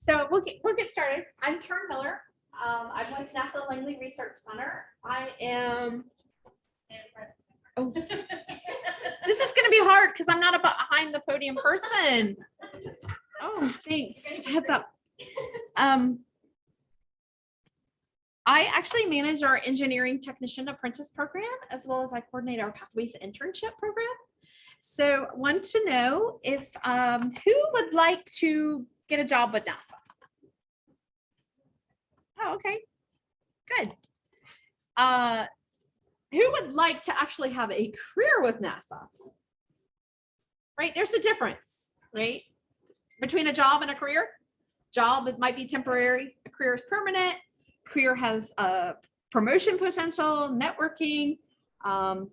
So we'll get started. I'm Karen Miller. I'm with NASA Langley Research Center. I am. Oh, this is going to be hard because I'm not a behind the podium person. Oh, thanks. Heads up. I actually manage our engineering technician apprentice program, as well as I coordinate our Pathways internship program. So want to know if who would like to get a job with NASA? Oh, okay, good. Who would like to actually have a career with NASA? Right, there's a difference, right? Between a job and a career. Job, it might be temporary, a career is permanent. Career has promotion potential, networking,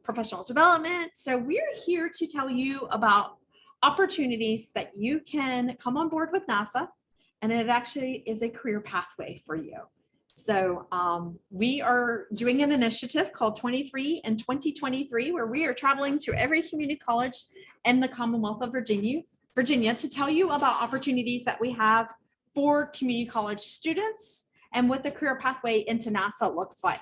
professional development. So we're here to tell you about opportunities that you can come on board with NASA, and it actually is a career pathway for you. So we are doing an initiative called 23 in 2023, where we are traveling to every community college in the Commonwealth of Virginia to tell you about opportunities that we have for community college students and what the career pathway into NASA looks like.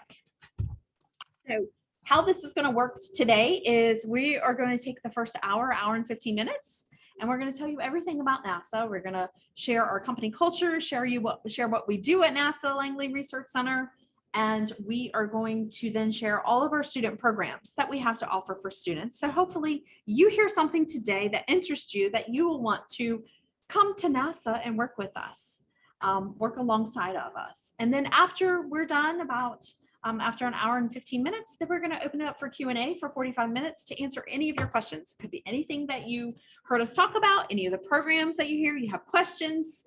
So how this is going to work today is we are going to take the first hour and 15 minutes, and we're going to tell you everything about NASA. We're going to share our company culture, share what we do at NASA Langley Research Center, and we are going to then share all of our student programs that we have to offer for students. So hopefully you hear something today that interests you, that you will want to come to NASA and work with us, work alongside of us. And then after we're done, after an hour and 15 minutes, then we're going to open it up for Q&A for 45 minutes to answer any of your questions. It could be anything that you heard us talk about, any of the programs that you hear, you have questions,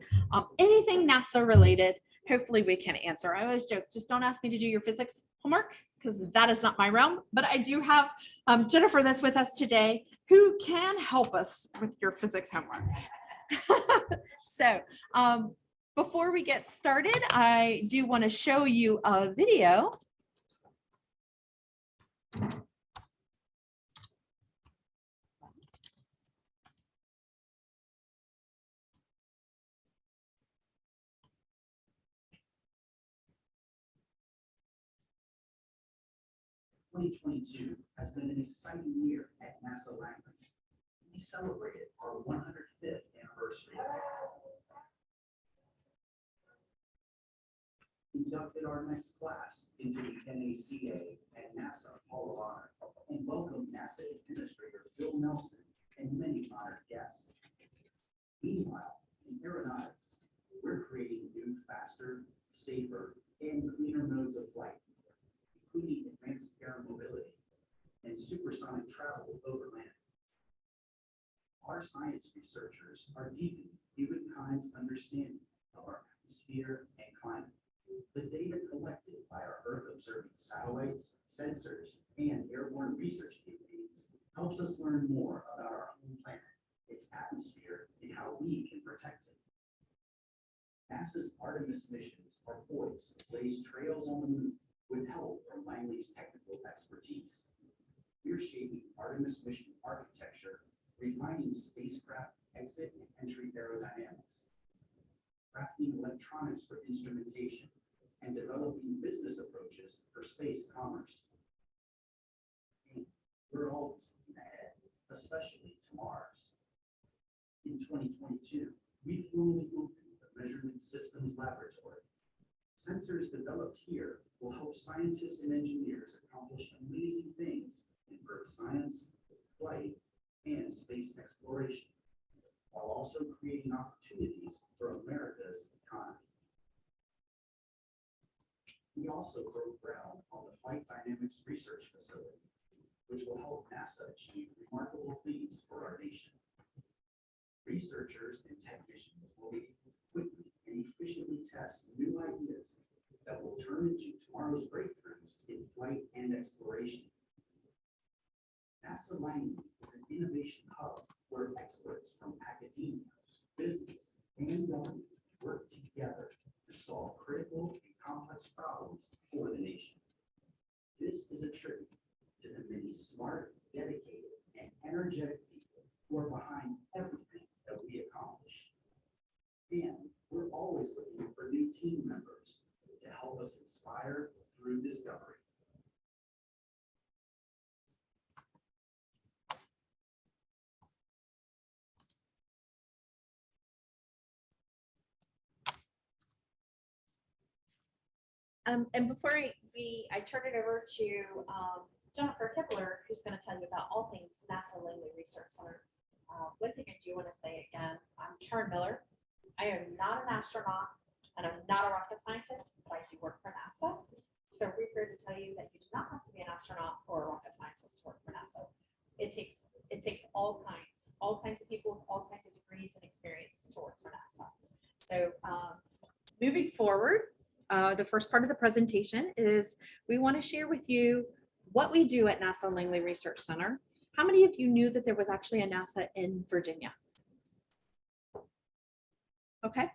anything NASA related, hopefully we can answer. I always joke, just don't ask me to do your physics homework because that is not my realm, but I do have Jennifer that's with us today who can help us with your physics homework. So before we get started, I do want to show you a video. "2022 has been an exciting year at NASA Langley. We celebrated our 105th anniversary. Inducted our next class into the NACA and NASA Hall of Honor, and welcomed NASA Administrator Bill Nelson and many honored guests. Meanwhile, in aeronautics, we're creating new, faster, safer, and cleaner modes of flight, including advanced air mobility and supersonic travel over land. Our science researchers are deepening humankind's understanding of our atmosphere and climate. The data collected by our Earth-observing satellites, sensors, and airborne research campaigns helps us learn more about our home planet, its atmosphere, and how we can protect it. NASA's Artemis missions are poised to blaze trails on the moon with help from Langley's technical expertise. We're shaping Artemis mission architecture, refining spacecraft exit and entry aerodynamics, crafting electronics for instrumentation, and developing business approaches for space commerce. And we're always looking ahead, especially to Mars. In 2022, we formally opened the Measurement Systems Laboratory. Sensors developed here will help scientists and engineers accomplish amazing things in earth science, flight, and space exploration, while also creating opportunities for America's economy. We also broke ground on the Flight Dynamics Research Facility, which will help NASA achieve remarkable things for our nation. Researchers and technicians will be able to quickly and efficiently test new ideas that will turn into tomorrow's breakthroughs in flight and exploration. NASA Langley is an innovation hub where experts from academia, business, and government work together to solve critical and complex problems for the nation. This is a tribute to the many smart, dedicated, and energetic people who are behind everything that we accomplish. And we're all always looking for new team members to help us inspire through discovery. And before I turn it over to Jennifer Kibler, who's going to tell you about all things NASA Langley Research Center. One thing I do want to say again, I'm Karen Miller. I am not an astronaut and I'm not a rocket scientist, but I do work for NASA. So we're here to tell you that you do not have to be an astronaut or a rocket scientist to work for NASA. It takes all kinds of people with all kinds of degrees and experience to work for NASA. So moving forward, the first part of the presentation is we want to share with you what we do at NASA Langley Research Center. How many of you knew that there was actually a NASA in Virginia? Okay.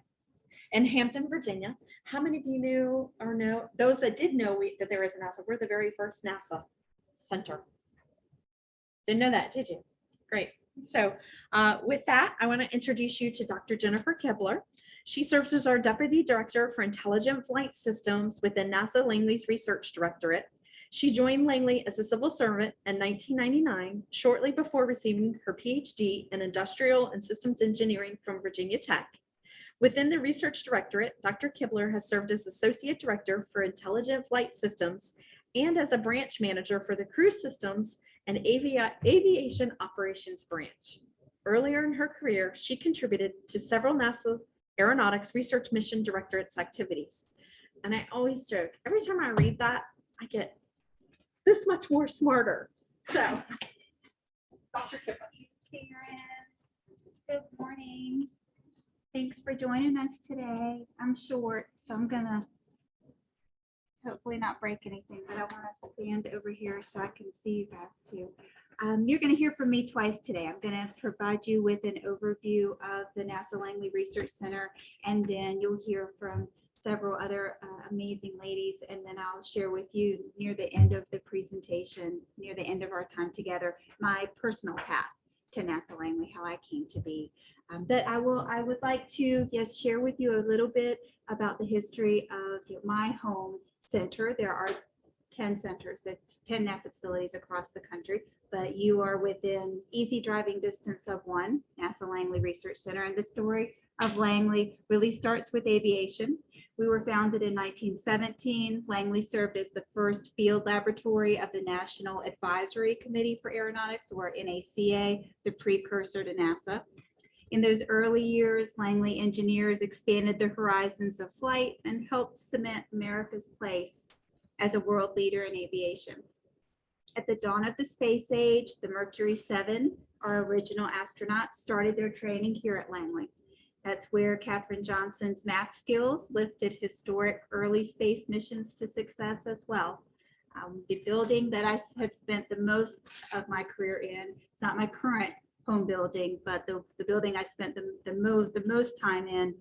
In Hampton, Virginia. How many of you knew or know, those that did know that there is a NASA, we're the very first NASA center. Didn't know that, did you? Great. So with that, I want to introduce you to Dr. Jennifer Kibler. She serves as our Deputy Director for Intelligent Flight Systems within NASA Langley's Research Directorate. She joined Langley as a civil servant in 1999, shortly before receiving her PhD in Industrial and Systems Engineering from Virginia Tech. Within the Research Directorate, Dr. Kibler has served as Associate Director for Intelligent Flight Systems and as a branch manager for the Cruise Systems and Aviation Operations branch. Earlier in her career, she contributed to several NASA Aeronautics Research Mission Directorate's activities. And I always joke, every time I read that, I get this much more smarter. So, Dr. Kibler. Karen, good morning. Thanks for joining us today. I'm short, so I'm gonna hopefully not break anything, but I want to stand over here so I can see you guys too. You're going to hear from me twice today. I'm going to provide you with an overview of the NASA Langley Research Center, and then you'll hear from several other amazing ladies, and then I'll share with you near the end of the presentation, near the end of our time together, my personal path to NASA Langley, how I came to be. But I would like to share with you a little bit about the history of my home center. There are 10 centers, 10 NASA facilities across the country, but you are within easy driving distance of one, NASA Langley Research Center. And the story of Langley really starts with aviation. We were founded in 1917. Langley served as the first field laboratory of the National Advisory Committee for Aeronautics, or NACA, the precursor to NASA. In those early years, Langley engineers expanded the horizons of flight and helped cement America's place as a world leader in aviation. At the dawn of the space age, the Mercury 7, our original astronauts, started their training here at Langley. That's where Katherine Johnson's math skills lifted historic early space missions to success as well. The building that I have spent the most of my career in, it's not my current home building, but the building I spent the most time in,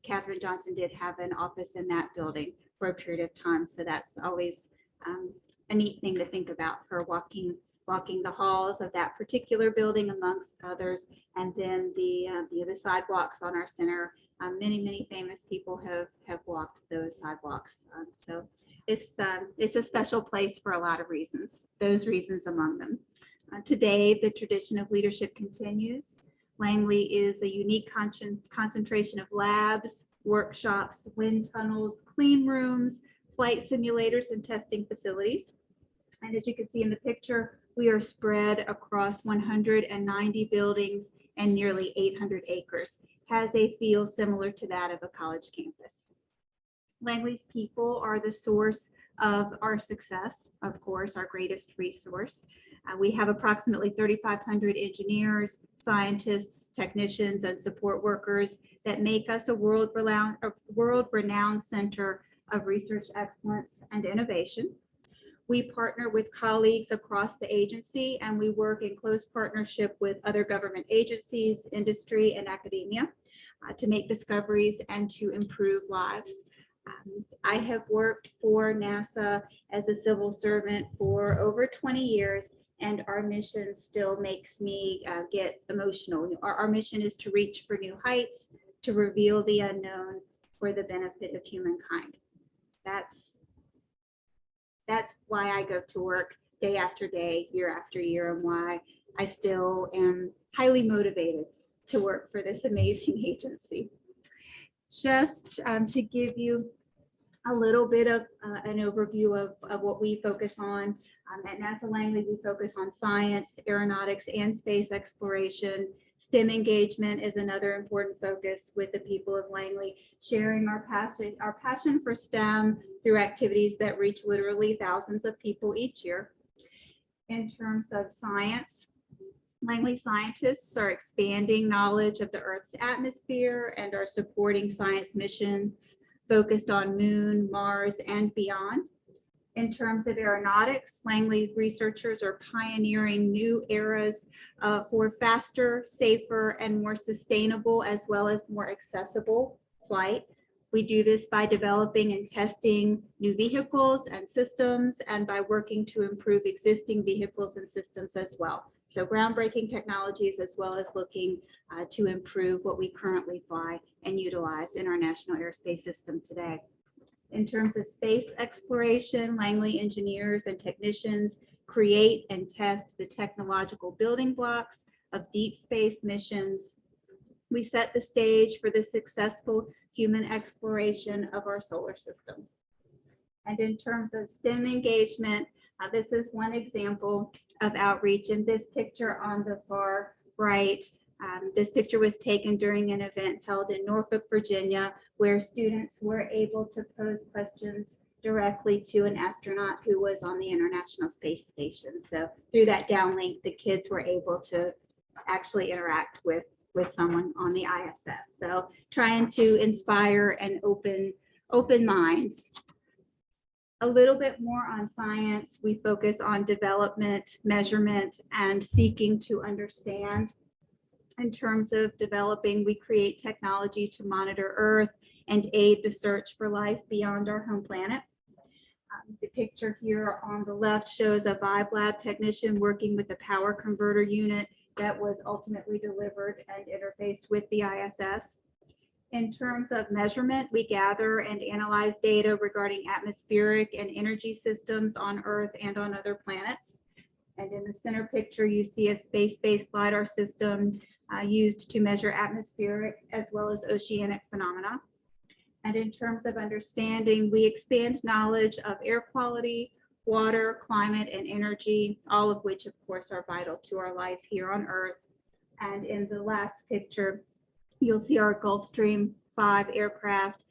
Katherine Johnson did have an office in that building for a period of time. So that's always a neat thing to think about, her walking the halls of that particular building amongst others. And then the sidewalks on our center, many famous people have walked those sidewalks. So it's a special place for a lot of reasons, those reasons among them. Today, the tradition of leadership continues. Langley is a unique concentration of labs, workshops, wind tunnels, clean rooms, flight simulators, and testing facilities. And as you can see in the picture, we are spread across 190 buildings and nearly 800 acres. Has a feel similar to that of a college campus. Langley's people are the source of our success, of course, our greatest resource. We have approximately 3,500 engineers, scientists, technicians, and support workers that make us a world-renowned center of research excellence and innovation. We partner with colleagues across the agency, and we work in close partnership with other government agencies, industry, and academia to make discoveries and to improve lives. I have worked for NASA as a civil servant for over 20 years, and our mission still makes me get emotional. Our mission is to reach for new heights, to reveal the unknown for the benefit of humankind. That's why I go to work day after day, year after year, and why I still am highly motivated to work for this amazing agency. Just to give you a little bit of an overview of what we focus on. At NASA Langley, we focus on science, aeronautics, and space exploration. STEM engagement is another important focus with the people of Langley, sharing our passion for STEM through activities that reach literally thousands of people each year. In terms of science, Langley scientists are expanding knowledge of the Earth's atmosphere and are supporting science missions focused on Moon, Mars, and beyond. In terms of aeronautics, Langley researchers are pioneering new eras for faster, safer, and more sustainable, as well as more accessible flight. We do this by developing and testing new vehicles and systems, and by working to improve existing vehicles and systems as well. So groundbreaking technologies, as well as looking to improve what we currently fly and utilize in our national airspace system today. In terms of space exploration, Langley engineers and technicians create and test the technological building blocks of deep space missions. We set the stage for the successful human exploration of our solar system. And in terms of STEM engagement, this is one example of outreach. In this picture on the far right, this picture was taken during an event held in Norfolk, Virginia, where students were able to pose questions directly to an astronaut who was on the International Space Station. So through that downlink, the kids were able to actually interact with someone on the ISS. So trying to inspire and open minds. A little bit more on science. We focus on development, measurement, and seeking to understand. In terms of developing, we create technology to monitor Earth and aid the search for life beyond our home planet. The picture here on the left shows a Vibe Lab technician working with the power converter unit that was ultimately delivered and interfaced with the ISS. In terms of measurement, we gather and analyze data regarding atmospheric and energy systems on Earth and on other planets. And in the center picture, you see a space-based LiDAR system used to measure atmospheric as well as oceanic phenomena. And in terms of understanding, we expand knowledge of air quality, water, climate, and energy, all of which, of course, are vital to our life here on Earth. And in the last picture, you'll see our Gulfstream 5 aircraft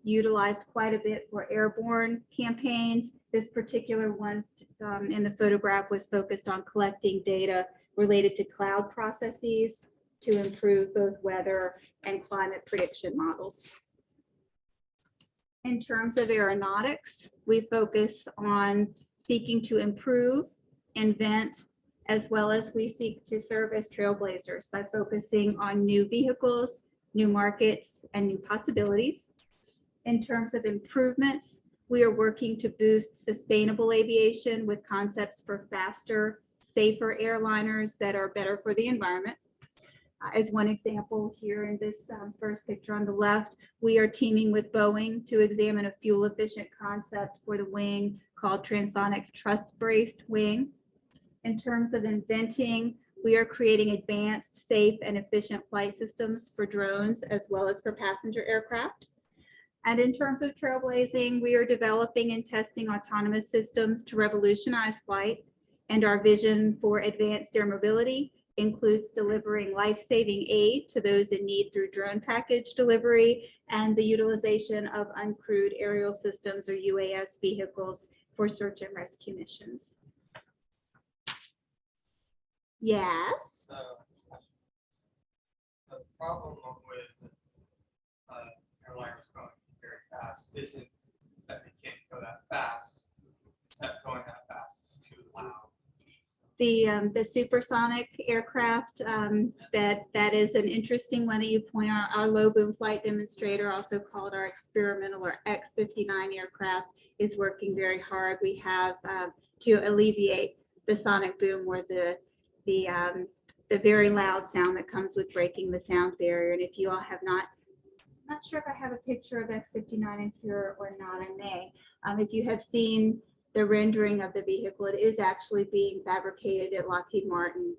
utilized quite a bit for airborne campaigns. This particular one in the photograph was focused on collecting data related to cloud processes to improve both weather and climate prediction models. In terms of aeronautics, we focus on seeking to improve, invent, as well as we seek to serve as trailblazers by focusing on new vehicles, new markets, and new possibilities. In terms of improvements, we are working to boost sustainable aviation with concepts for faster, safer airliners that are better for the environment. As one example here in this first picture on the left, we are teaming with Boeing to examine a fuel-efficient concept for the wing called transonic truss-braced wing. In terms of inventing, we are creating advanced, safe, and efficient flight systems for drones as well as for passenger aircraft. And in terms of trailblazing, we are developing and testing autonomous systems to revolutionize flight. And our vision for advanced air mobility includes delivering life-saving aid to those in need through drone package delivery and the utilization of uncrewed aerial systems or UAS vehicles for search and rescue missions. Yes. The problem with airliners going very fast isn't that they can't go that fast, it's that going that fast is too loud. The supersonic aircraft, that is an interesting one that you point out. Our low boom flight demonstrator, also called our experimental or X-59 aircraft, is working very hard. We have to alleviate the sonic boom or the very loud sound that comes with breaking the sound barrier. And if you all have not not sure if I have a picture of X-59 in here or not, I may. If you have seen the rendering of the vehicle, it is actually being fabricated at Lockheed Martin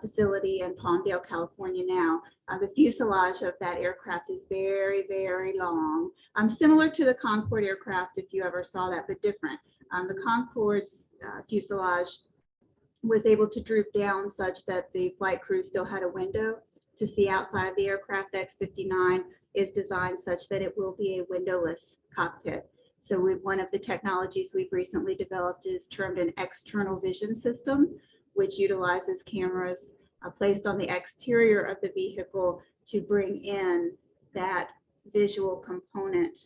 facility in Palmdale, California now. The fuselage of that aircraft is very, very long. Similar to the Concorde aircraft, if you ever saw that, but different. The Concorde's fuselage was able to droop down such that the flight crew still had a window to see outside of the aircraft. The X-59 is designed such that it will be a windowless cockpit. So one of the technologies we've recently developed is termed an external vision system, which utilizes cameras placed on the exterior of the vehicle to bring in that visual component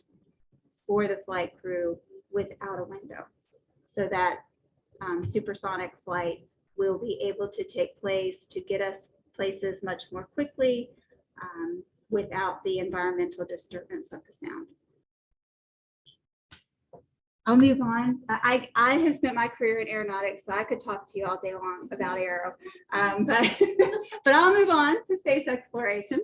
for the flight crew without a window. So that supersonic flight will be able to take place to get us places much more quickly without the environmental disturbance of the sound. I'll move on. I have spent my career in aeronautics, so I could talk to you all day long about aero, but I'll move on to space exploration.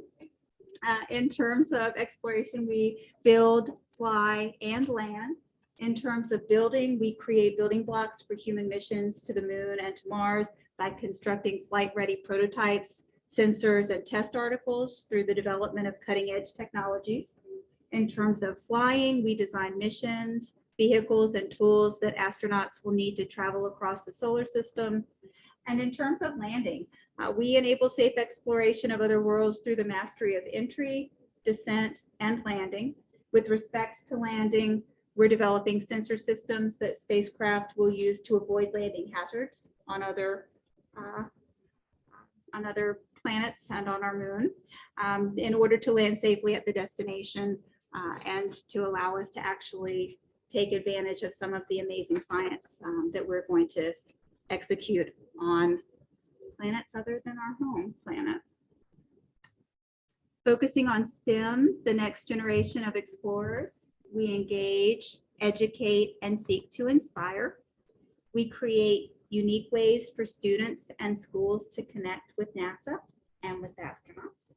In terms of exploration, we build, fly, and land. In terms of building, we create building blocks for human missions to the moon and to Mars by constructing flight-ready prototypes, sensors, and test articles through the development of cutting-edge technologies. In terms of flying, we design missions, vehicles, and tools that astronauts will need to travel across the solar system. And in terms of landing, we enable safe exploration of other worlds through the mastery of entry, descent, and landing. With respect to landing, we're developing sensor systems that spacecraft will use to avoid landing hazards on other planets and on our moon in order to land safely at the destination and to allow us to actually take advantage of some of the amazing science that we're going to execute on planets other than our home planet. Focusing on STEM, the next generation of explorers, we engage, educate, and seek to inspire. We create unique ways for students and schools to connect with NASA and with astronauts.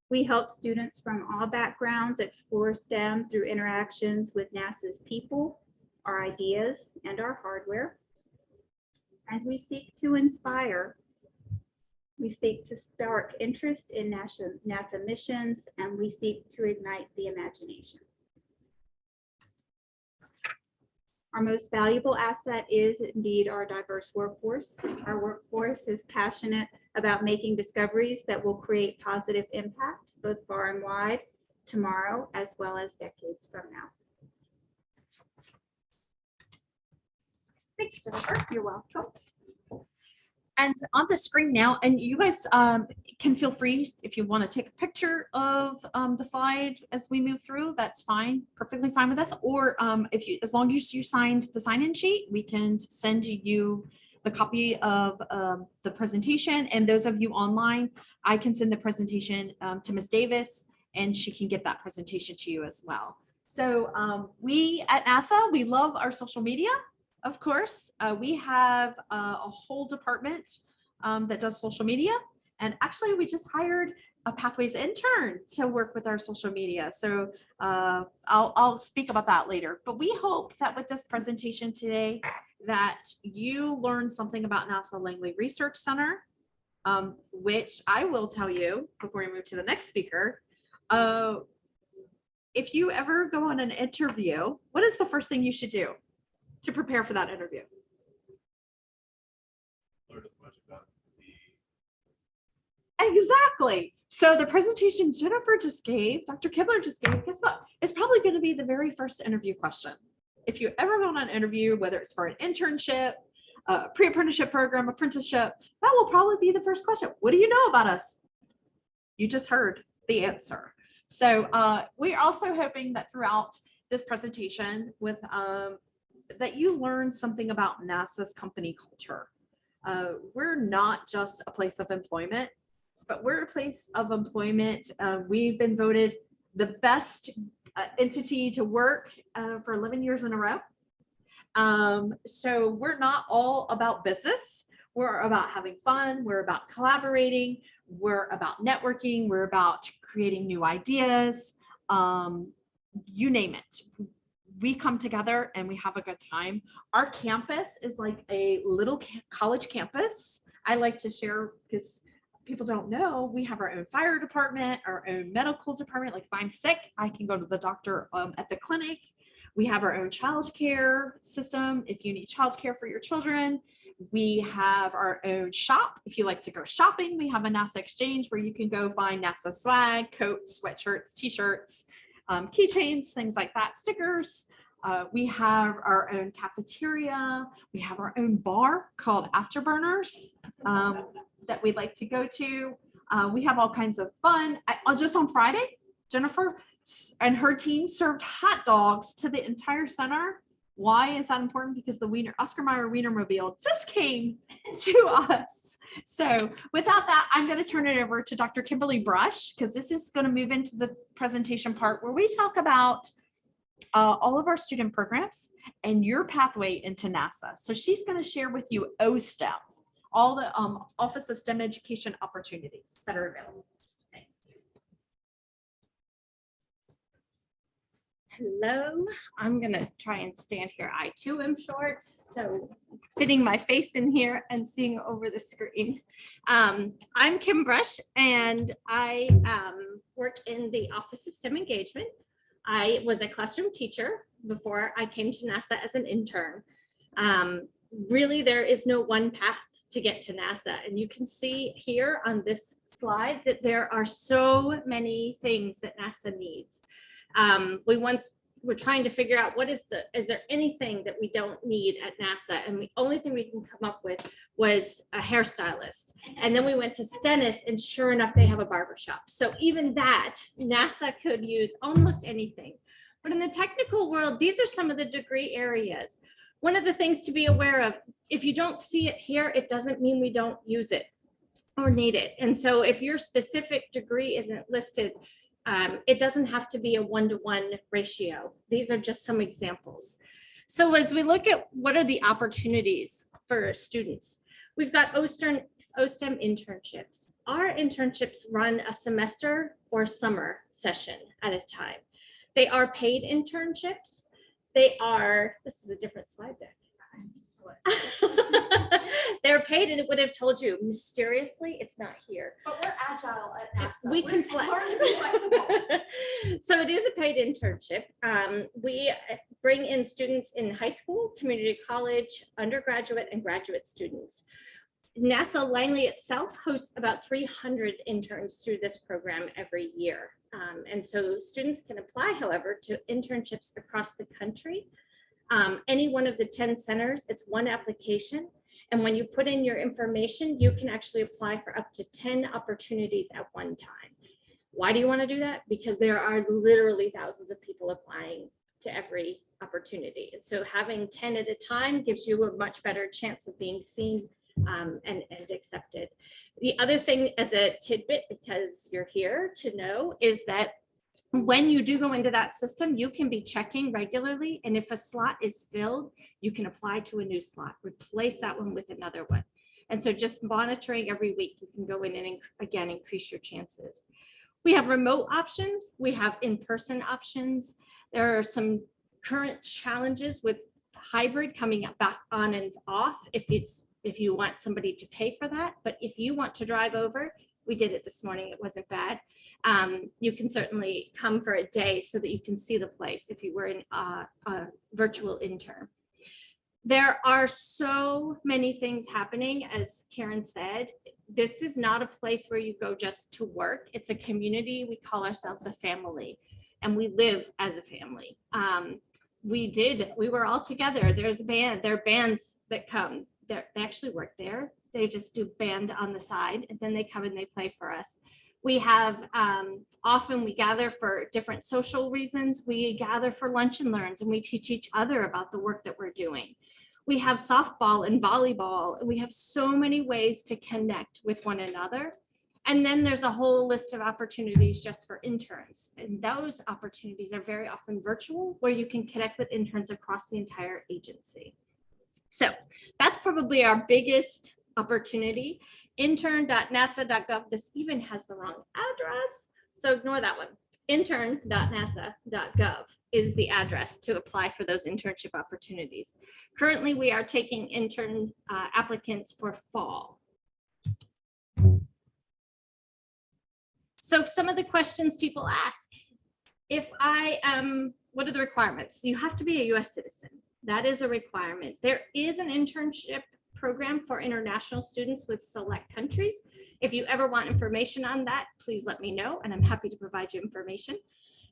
We help students from all backgrounds explore STEM through interactions with NASA's people, our ideas, and our hardware. And we seek to inspire. We seek to spark interest in NASA missions, and we seek to ignite the imagination. Our most valuable asset is indeed our diverse workforce. Our workforce is passionate about making discoveries that will create positive impact, both far and wide, tomorrow, as well as decades from now. Thanks, Jennifer. You're welcome. And on the screen now, and you guys can feel free if you want to take a picture of the slide as we move through, that's fine, perfectly fine with us. Or if you, as long as you signed the sign-in sheet, we can send you the copy of the presentation. And those of you online, I can send the presentation to Ms. Davis, and she can get that presentation to you as well. So we at NASA, we love our social media. Of course, we have a whole department that does social media. And actually, we just hired a Pathways intern to work with our social media. So I'll speak about that later. But we hope that with this presentation today, that you learned something about NASA Langley Research Center, which I will tell you before we move to the next speaker. If you ever go on an interview, what is the first thing you should do to prepare for that interview? Learn as much about Exactly. So the presentation Jennifer just gave, Dr. Kibler just gave, guess what? It's probably going to be the very first interview question. If you ever go on an interview, whether it's for an internship, a pre-apprenticeship program, apprenticeship, that will probably be the first question. What do you know about us? You just heard the answer. So we're also hoping that throughout this presentation with that you learn something about NASA's company culture. We're not just a place of employment, but we're a place of employment. We've been voted the best entity to work for 11 years in a row. So we're not all about business. We're about having fun. We're about collaborating. We're about networking. We're about creating new ideas. you name it. We come together and we have a good time. Our campus is like a little college campus. I like to share because people don't know, we have our own fire department, our own medical department. Like if I'm sick, I can go to the doctor at the clinic. We have our own child care system. If you need child care for your children, we have our own shop. If you like to go shopping, we have a NASA exchange where you can go find NASA swag, coats, sweatshirts, t-shirts, keychains, things like that, stickers. We have our own cafeteria. We have our own bar called Afterburners that we like to go to. We have all kinds of fun. Just on Friday, Jennifer and her team served hot dogs to the entire center. Why is that important? Because the Oscar Mayer Wienermobile just came to us. So without that, I'm going to turn it over to Dr. Kimberly Brush, because this is going to move into the presentation part where we talk about all of our student programs and your pathway into NASA. So she's going to share with you OSTEM, all the Office of STEM Education opportunities that are available. Hello, I'm gonna try and stand here. I too am short, so fitting my face in here and seeing over the screen. I'm Kim Brush, and I work in the Office of STEM Engagement. I was a classroom teacher before I came to NASA as an intern. Really, there is no one path to get to NASA, and you can see here on this slide that there are so many things that NASA needs. We once were trying to figure out is there anything that we don't need at NASA? And the only thing we can come up with was a hairstylist. And then we went to Stennis, and sure enough, they have a barbershop. So even that, NASA could use almost anything. But in the technical world, these are some of the degree areas. One of the things to be aware of, if you don't see it here, it doesn't mean we don't use it or need it. And so if your specific degree isn't listed, it doesn't have to be a 1-to-1 ratio. These are just some examples. So as we look at what are the opportunities for students, we've got OSTEM internships. Our internships run a semester or summer session at a time. They are paid internships. This is a different slide deck. They're paid, and it would have told you mysteriously it's not here. But we're agile at NASA. We can flex. So it is a paid internship. We bring in students in high school, community college, undergraduate, and graduate students. NASA Langley itself hosts about 300 interns through this program every year. And so students can apply, however, to internships across the country. Any one of the 10 centers, it's one application. And when you put in your information, you can actually apply for up to 10 opportunities at one time. Why do you want to do that? Because there are literally thousands of people applying to every opportunity. And so having 10 at a time gives you a much better chance of being seen and accepted. The other thing as a tidbit, because you're here to know, is that when you do go into that system, you can be checking regularly. And if a slot is filled, you can apply to a new slot, replace that one with another one. And so just monitoring every week, you can go in and again, increase your chances. We have remote options. We have in-person options. There are some current challenges with hybrid coming back on and off if you want somebody to pay for that. But if you want to drive over, we did it this morning, it wasn't bad. You can certainly come for a day so that you can see the place if you were a virtual intern. There are so many things happening, as Karen said. This is not a place where you go just to work. It's a community. We call ourselves a family, and we live as a family. We were all together. There's a band, there are bands that come. They actually work there. They just do band on the side, and then they come and they play for us. We have, often we gather for different social reasons. We gather for lunch and learns, and we teach each other about the work that we're doing. We have softball and volleyball, and we have so many ways to connect with one another. And then there's a whole list of opportunities just for interns. And those opportunities are very often virtual, where you can connect with interns across the entire agency. So that's probably our biggest opportunity. Intern.nasa.gov. This even has the wrong address, so ignore that one. intern.nasa.gov is the address to apply for those internship opportunities. Currently, we are taking intern applicants for fall. So some of the questions people ask, if I am, what are the requirements? You have to be a US citizen. That is a requirement. There is an internship program for international students with select countries. If you ever want information on that, please let me know, and I'm happy to provide you information.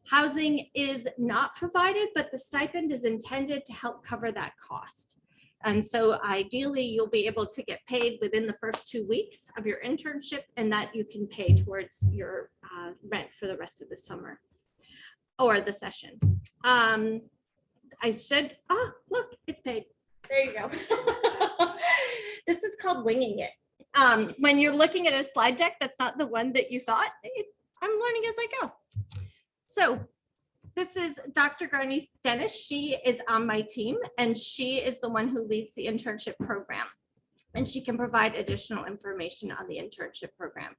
Housing is not provided, but the stipend is intended to help cover that cost. And so ideally, you'll be able to get paid within the first 2 weeks of your internship, and that you can pay towards your rent for the rest of the summer or the session. I should, look, it's paid. There you go. This is called winging it. When you're looking at a slide deck, that's not the one that you thought. I'm learning as I go. So this is Dr. Garnice Dennis. She is on my team, and she is the one who leads the internship program. And she can provide additional information on the internship program.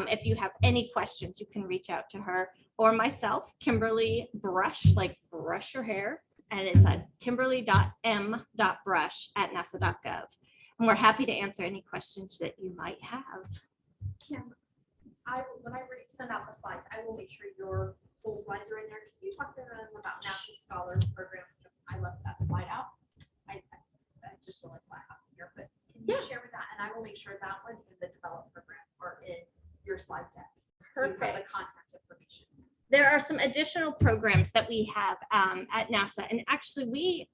If you have any questions, you can reach out to her or myself, Kimberly Brush, like brush your hair. And it's at kimberly.m.brush@nasa.gov. And we're happy to answer any questions that you might have. Kim, when I send out the slides, I will make sure your full slides are in there. Can you talk to them about NASA Scholars Program? Because I left that slide out. I just realized why I have it here, but can you share with that? And I will make sure that one and the Develop Program are in your slide deck. So you have the Perfect. contact information. There are some additional programs that we have at NASA, and actually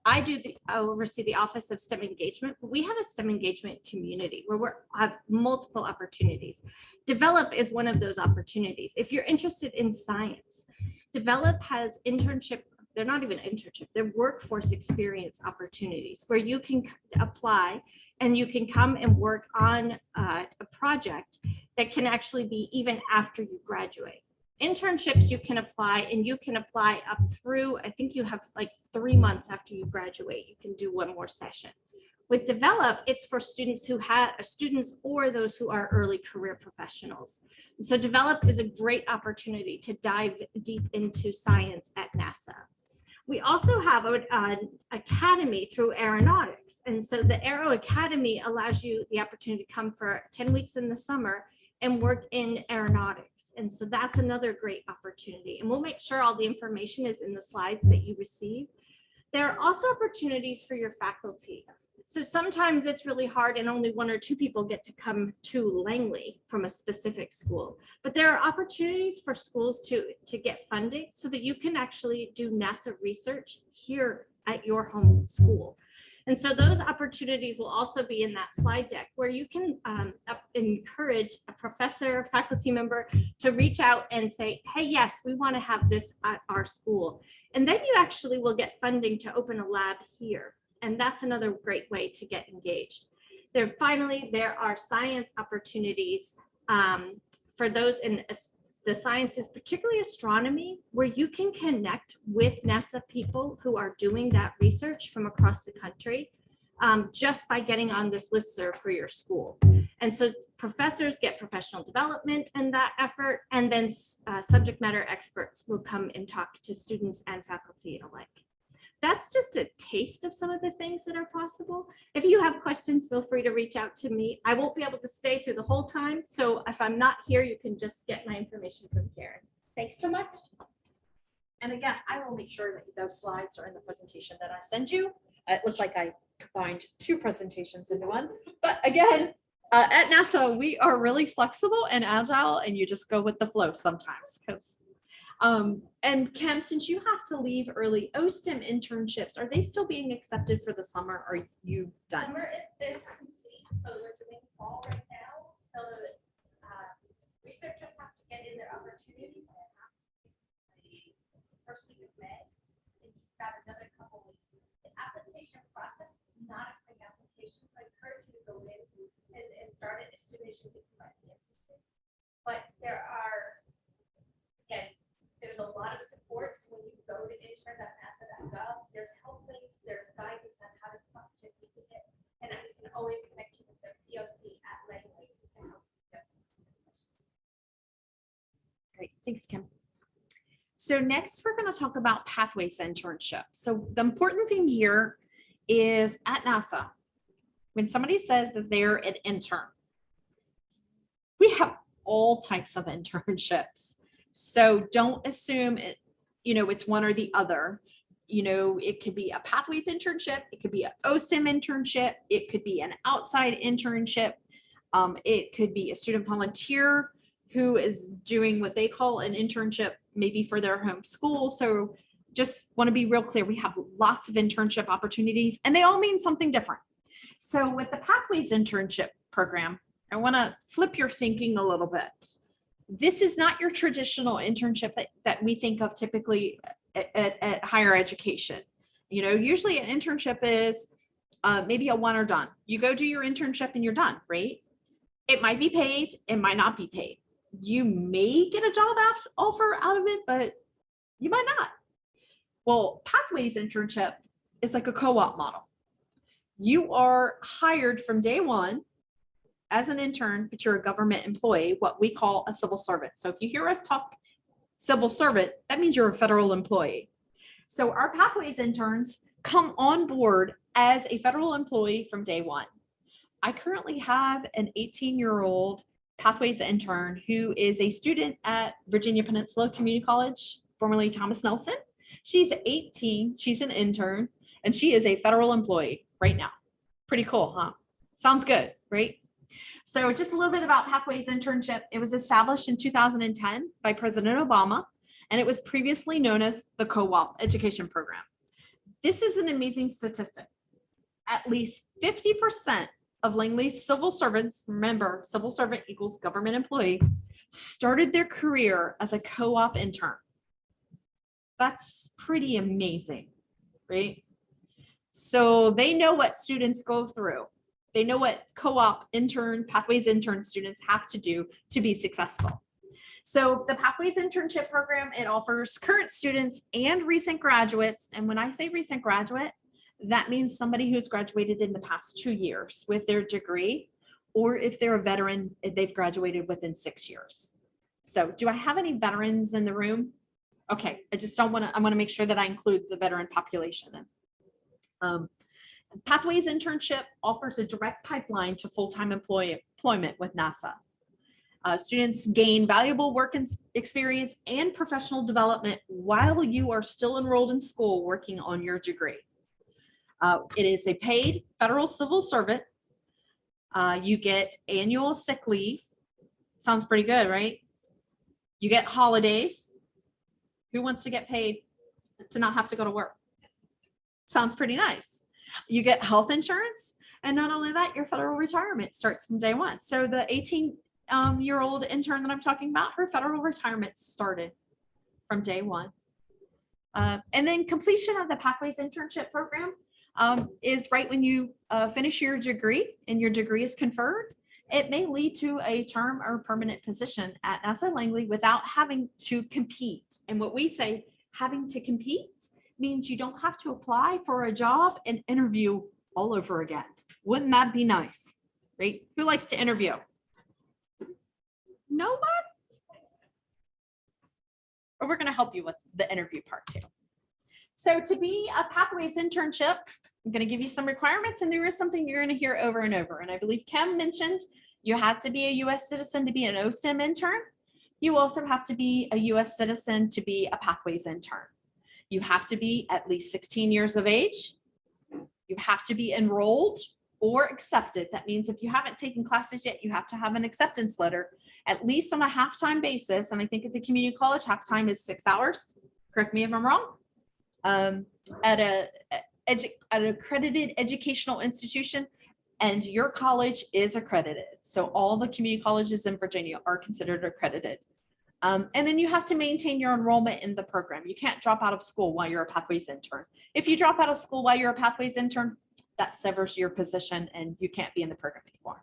I oversee the Office of STEM Engagement, but we have a STEM engagement community where we have multiple opportunities. Develop is one of those opportunities. If you're interested in science, Develop has internship. They're not even internship, they're workforce experience opportunities where you can apply and you can come and work on a project that can actually be even after you graduate. Internships, you can apply, and you can apply up through, I think you have like 3 months after you graduate, you can do one more session. With Develop, it's for students who have students or those who are early career professionals. And so Develop is a great opportunity to dive deep into science at NASA. We also have an academy through aeronautics. And so the Aero Academy allows you the opportunity to come for 10 weeks in the summer and work in aeronautics. And so that's another great opportunity. And we'll make sure all the information is in the slides that you receive. There are also opportunities for your faculty. So sometimes it's really hard and only 1 or 2 people get to come to Langley from a specific school. But there are opportunities for schools to get funding so that you can actually do NASA research here at your home school. And so those opportunities will also be in that slide deck where you can encourage a professor, faculty member to reach out and say, hey, yes, we want to have this at our school. And then you actually will get funding to open a lab here. And that's another great way to get engaged. Finally, there are science opportunities for those in the sciences, particularly astronomy, where you can connect with NASA people who are doing that research from across the country just by getting on this listserv for your school. And so professors get professional development in that effort, and then subject matter experts will come and talk to students and faculty alike. That's just a taste of some of the things that are possible. If you have questions, feel free to reach out to me. I won't be able to stay through the whole time. So if I'm not here, you can just get my information from Karen. Thanks so much. And again, I will make sure that those slides are in the presentation that I send you. It looked like I combined 2 presentations into one. But again, at NASA, we are really flexible and agile, and you just go with the flow sometimes. And Kim, since you have to leave early, OSTEM internships, are they still being accepted for the summer? Or are you done? Summer is complete, so we're doing fall right now. The researchers have to get in their opportunities and have to be the first week of May. And you've got another couple weeks. The application process is not a quick application, so I encourage you to go in and start it as soon as you get interested. But there's a lot of support. So when you go to intern.nasa.gov, there's help links, there's guidance on how to complete it, and you can always connect you with their POC at Langley. Great. Thanks, Kim. So next, we're going to talk about pathways internship. So the important thing here is at NASA, when somebody says that they're an intern, we have all types of internships. So don't assume it, it's one or the other. It could be a pathways internship. It could be an OSTEM internship. It could be an outside internship. It could be a student volunteer who is doing what they call an internship, maybe for their home school. So just want to be real clear. We have lots of internship opportunities and they all mean something different. So with the pathways internship program, I want to flip your thinking a little bit. This is not your traditional internship that we think of typically at higher education. Usually an internship is maybe a one or done. You go do your internship and you're done, right? It might be paid, it might not be paid. You may get a job offer out of it, but you might not. Well, pathways internship is like a co-op model. You are hired from day one as an intern, but you're a government employee, what we call a civil servant. So if you hear us talk civil servant, that means you're a federal employee. So our pathways interns come on board as a federal employee from day one. I currently have an 18-year-old pathways intern who is a student at Virginia Peninsula Community College, formerly Thomas Nelson. She's 18, she's an intern, and she is a federal employee right now. Pretty cool, huh? Sounds good, right? So just a little bit about Pathways Internship. It was established in 2010 by President Obama, and it was previously known as the Co-op Education Program. This is an amazing statistic. At least 50% of Langley's civil servants, remember, civil servant equals government employee, started their career as a co-op intern. That's pretty amazing, right? So they know what students go through. They know what co-op intern, pathways intern students have to do to be successful. So the Pathways Internship Program, it offers current students and recent graduates. And when I say recent graduate, that means somebody who's graduated in the past 2 years with their degree, or if they're a veteran, they've graduated within 6 years. So do I have any veterans in the room? Okay, I want to make sure that I include the veteran population then. Pathways Internship offers a direct pipeline to full-time employment with NASA. Students gain valuable work experience and professional development while you are still enrolled in school working on your degree. It is a paid federal civil servant. You get annual sick leave. Sounds pretty good, right? You get holidays. Who wants to get paid to not have to go to work? Sounds pretty nice. You get health insurance. And not only that, your federal retirement starts from day one. So the 18-year-old intern that I'm talking about, her federal retirement started from day one. And then completion of the Pathways Internship Program is right when you finish your degree and your degree is conferred. It may lead to a term or permanent position at NASA Langley without having to compete. And what we say, having to compete means you don't have to apply for a job and interview all over again. Wouldn't that be nice, right? Who likes to interview? No one? Or we're gonna help you with the interview part too. So to be a Pathways internship, I'm gonna give you some requirements, and there is something you're gonna hear over and over. And I believe Kim mentioned you have to be a US citizen to be an OSTEM intern. You also have to be a US citizen to be a Pathways intern. You have to be at least 16 years of age. You have to be enrolled or accepted. That means if you haven't taken classes yet, you have to have an acceptance letter, at least on a half-time basis. And I think at the community college, half-time is 6 hours. Correct me if I'm wrong. At an accredited educational institution, and your college is accredited. So all the community colleges in Virginia are considered accredited. And then you have to maintain your enrollment in the program. You can't drop out of school while you're a Pathways intern. If you drop out of school while you're a Pathways intern, that severs your position and you can't be in the program anymore.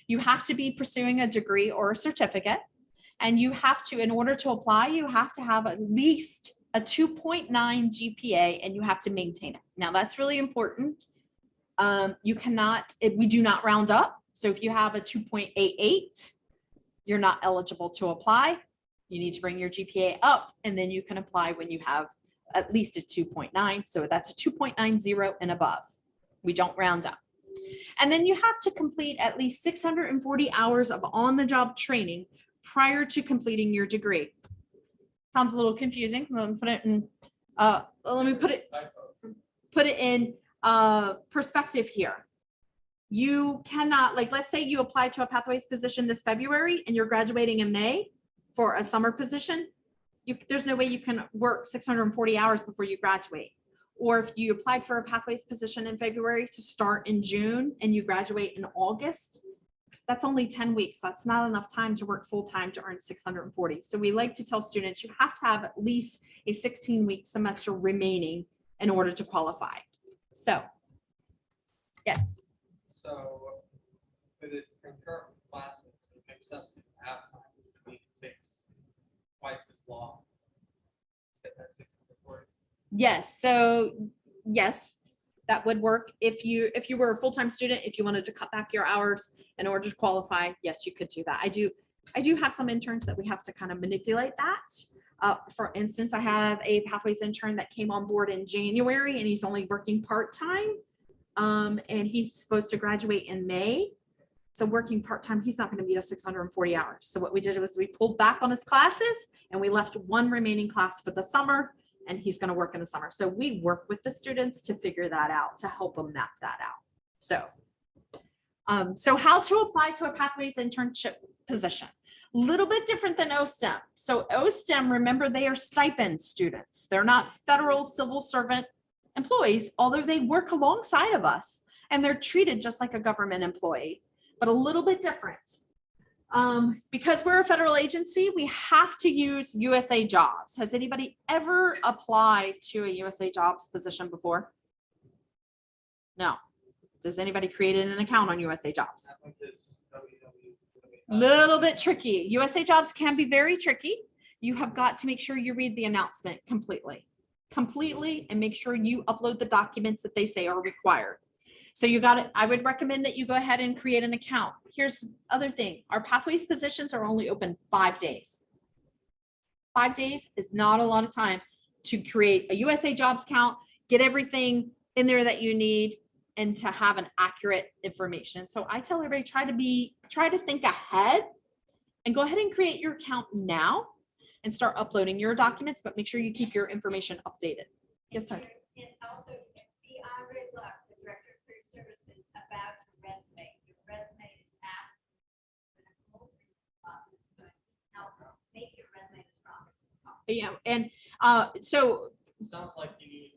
You have to be pursuing a degree or a certificate. And you have to, in order to apply, you have to have at least a 2.9 GPA and you have to maintain it. Now that's really important. You cannot, we do not round up. So if you have a 2.88, you're not eligible to apply. You need to bring your GPA up, and then you can apply when you have at least a 2.9. So that's a 2.90 and above. We don't round up. And then you have to complete at least 640 hours of on-the-job training prior to completing your degree. Sounds a little confusing. Let me put it in perspective here. You cannot, like, let's say you apply to a pathways position this February and you're graduating in May for a summer position. There's no way you can work 640 hours before you graduate. Or if you applied for a pathways position in February to start in June and you graduate in August, that's only 10 weeks. That's not enough time to work full-time to earn 640. So we like to tell students you have to have at least a 16-week semester remaining in order to qualify. So, yes. So with it concurrent with classes, it makes sense to have time, which means it takes twice as long to get that 640. Yes. So yes, that would work. If you were a full-time student, if you wanted to cut back your hours in order to qualify, yes, you could do that. I do have some interns that we have to kind of manipulate that. For instance, I have a pathways intern that came on board in January and he's only working part-time. And he's supposed to graduate in May. So working part-time, he's not going to meet us 640 hours. So what we did was we pulled back on his classes and we left one remaining class for the summer, and he's going to work in the summer. So we work with the students to figure that out, to help them map that out. So how to apply to a pathways internship position. A little bit different than OSTEM. So OSTEM, remember, they are stipend students. They're not federal civil servant employees, although they work alongside of us and they're treated just like a government employee, but a little bit different. Because we're a federal agency, we have to use USA Jobs. Has anybody ever applied to a USA Jobs position before? No. Does anybody create an account on USA Jobs? I think it's Little bit tricky. USA Jobs can be very tricky. You have got to make sure you read the announcement completely and make sure you upload the documents that they say are required. So you got it. I would recommend that you go ahead and create an account. Here's the other thing. Our pathways positions are only open 5 days. 5 days is not a lot of time to create a USA Jobs account, get everything in there that you need, and to have an accurate information. So I tell everybody, try to think ahead and go ahead and create your account now and start uploading your documents, but make sure you keep your information updated. Yes, sir. And also, see, I read the Director of Career Services about your resume. Your resume is apt. Help make your resume the strongest possible. Yeah, and so sounds like you need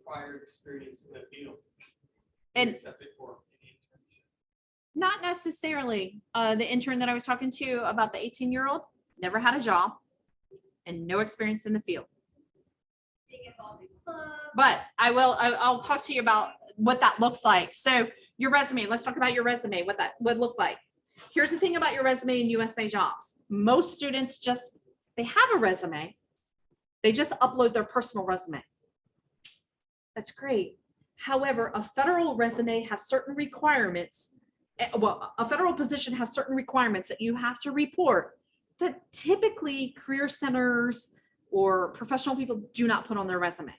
prior experience in the field. And accepted for an internship. not necessarily. The intern that I was talking to about the 18-year-old never had a job and no experience in the field. Being involved in clubs. But I'll talk to you about what that looks like. So your resume, let's talk about your resume, what that would look like. Here's the thing about your resume in USA Jobs. Most students they have a resume. They just upload their personal resume. That's great. However, a federal resume has certain requirements. Well, a federal position has certain requirements that you have to report that typically career centers or professional people do not put on their resume.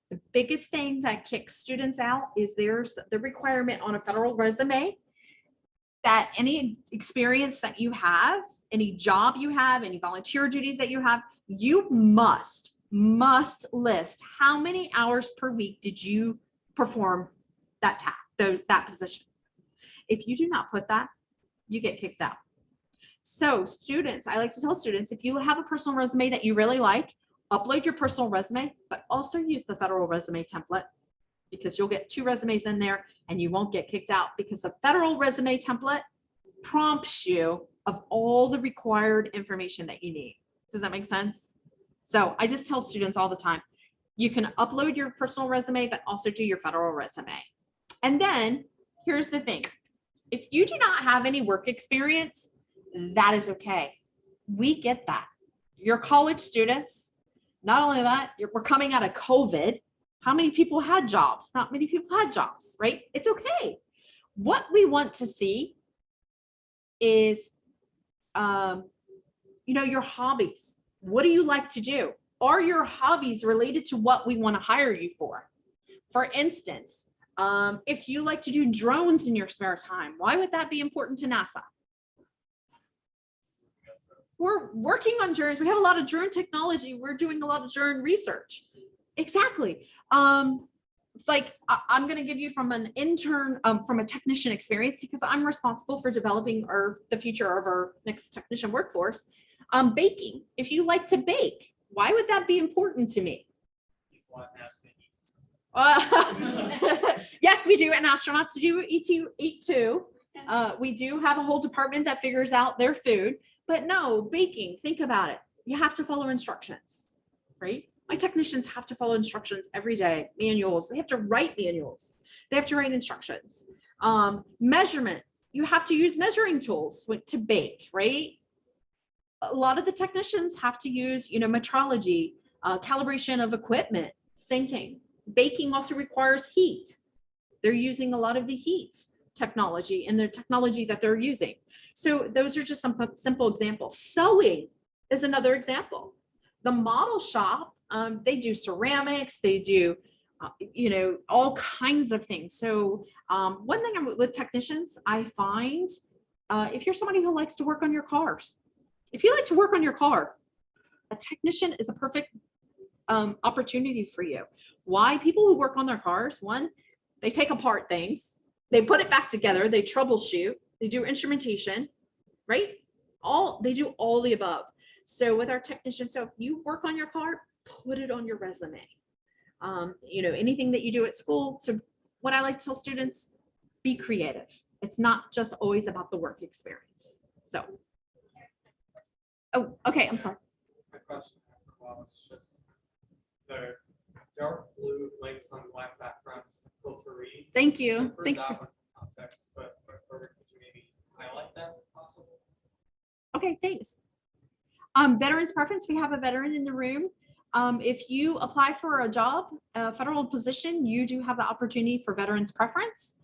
The biggest thing that kicks students out is there's the requirement on a federal resume that any experience that you have, any job you have, any volunteer duties that you have, you must list how many hours per week did you perform that task, that position. If you do not put that, you get kicked out. So students, I like to tell students, if you have a personal resume that you really like, upload your personal resume, but also use the federal resume template, because you'll get 2 resumes in there and you won't get kicked out, because the federal resume template prompts you of all the required information that you need. Does that make sense? So I just tell students all the time, you can upload your personal resume, but also do your federal resume. And then here's the thing. If you do not have any work experience, that is okay. We get that. You're college students. Not only that, we're coming out of COVID. How many people had jobs? Not many people had jobs, right? It's okay. What we want to see is your hobbies. What do you like to do? Are your hobbies related to what we want to hire you for? For instance, if you like to do drones in your spare time, why would that be important to NASA? We're working on drones. We have a lot of drone technology. We're doing a lot of drone research. Exactly. It's like I'm going to give you from an intern, from a technician experience, because I'm responsible for developing the future of our next technician workforce. Baking. If you like to bake, why would that be important to me? Yes, we do, and astronauts do eat too. We do have a whole department that figures out their food, but no, baking, think about it. You have to follow instructions, right? My technicians have to follow instructions every day, manuals. They have to write manuals. They have to write instructions. Measurement, you have to use measuring tools to bake, right? A lot of the technicians have to use, metrology, calibration of equipment, syncing. Baking also requires heat. They're using a lot of the heat technology in the technology that they're using. So those are just some simple examples. Sewing is another example. The model shop, they do ceramics, they do, all kinds of things. So one thing with technicians, I find if you're somebody who likes to work on your cars, if you like to work on your car, a technician is a perfect opportunity for you. Why? People who work on their cars, one, they take apart things, they put it back together, they troubleshoot, they do instrumentation, right? They do all the above. So with our technicians, so if you work on your car, put it on your resume. Anything that you do at school. So what I like to tell students, be creative. It's not just always about the work experience. So, oh, okay, I'm sorry. My question after a while is just the dark blue links on black backgrounds, difficult to read. Thank you. I've heard Thank that you. one in context, but could you maybe highlight that if possible? Okay, thanks. Veterans preference, we have a veteran in the room. If you apply for a job, a federal position, you do have the opportunity for veterans preference.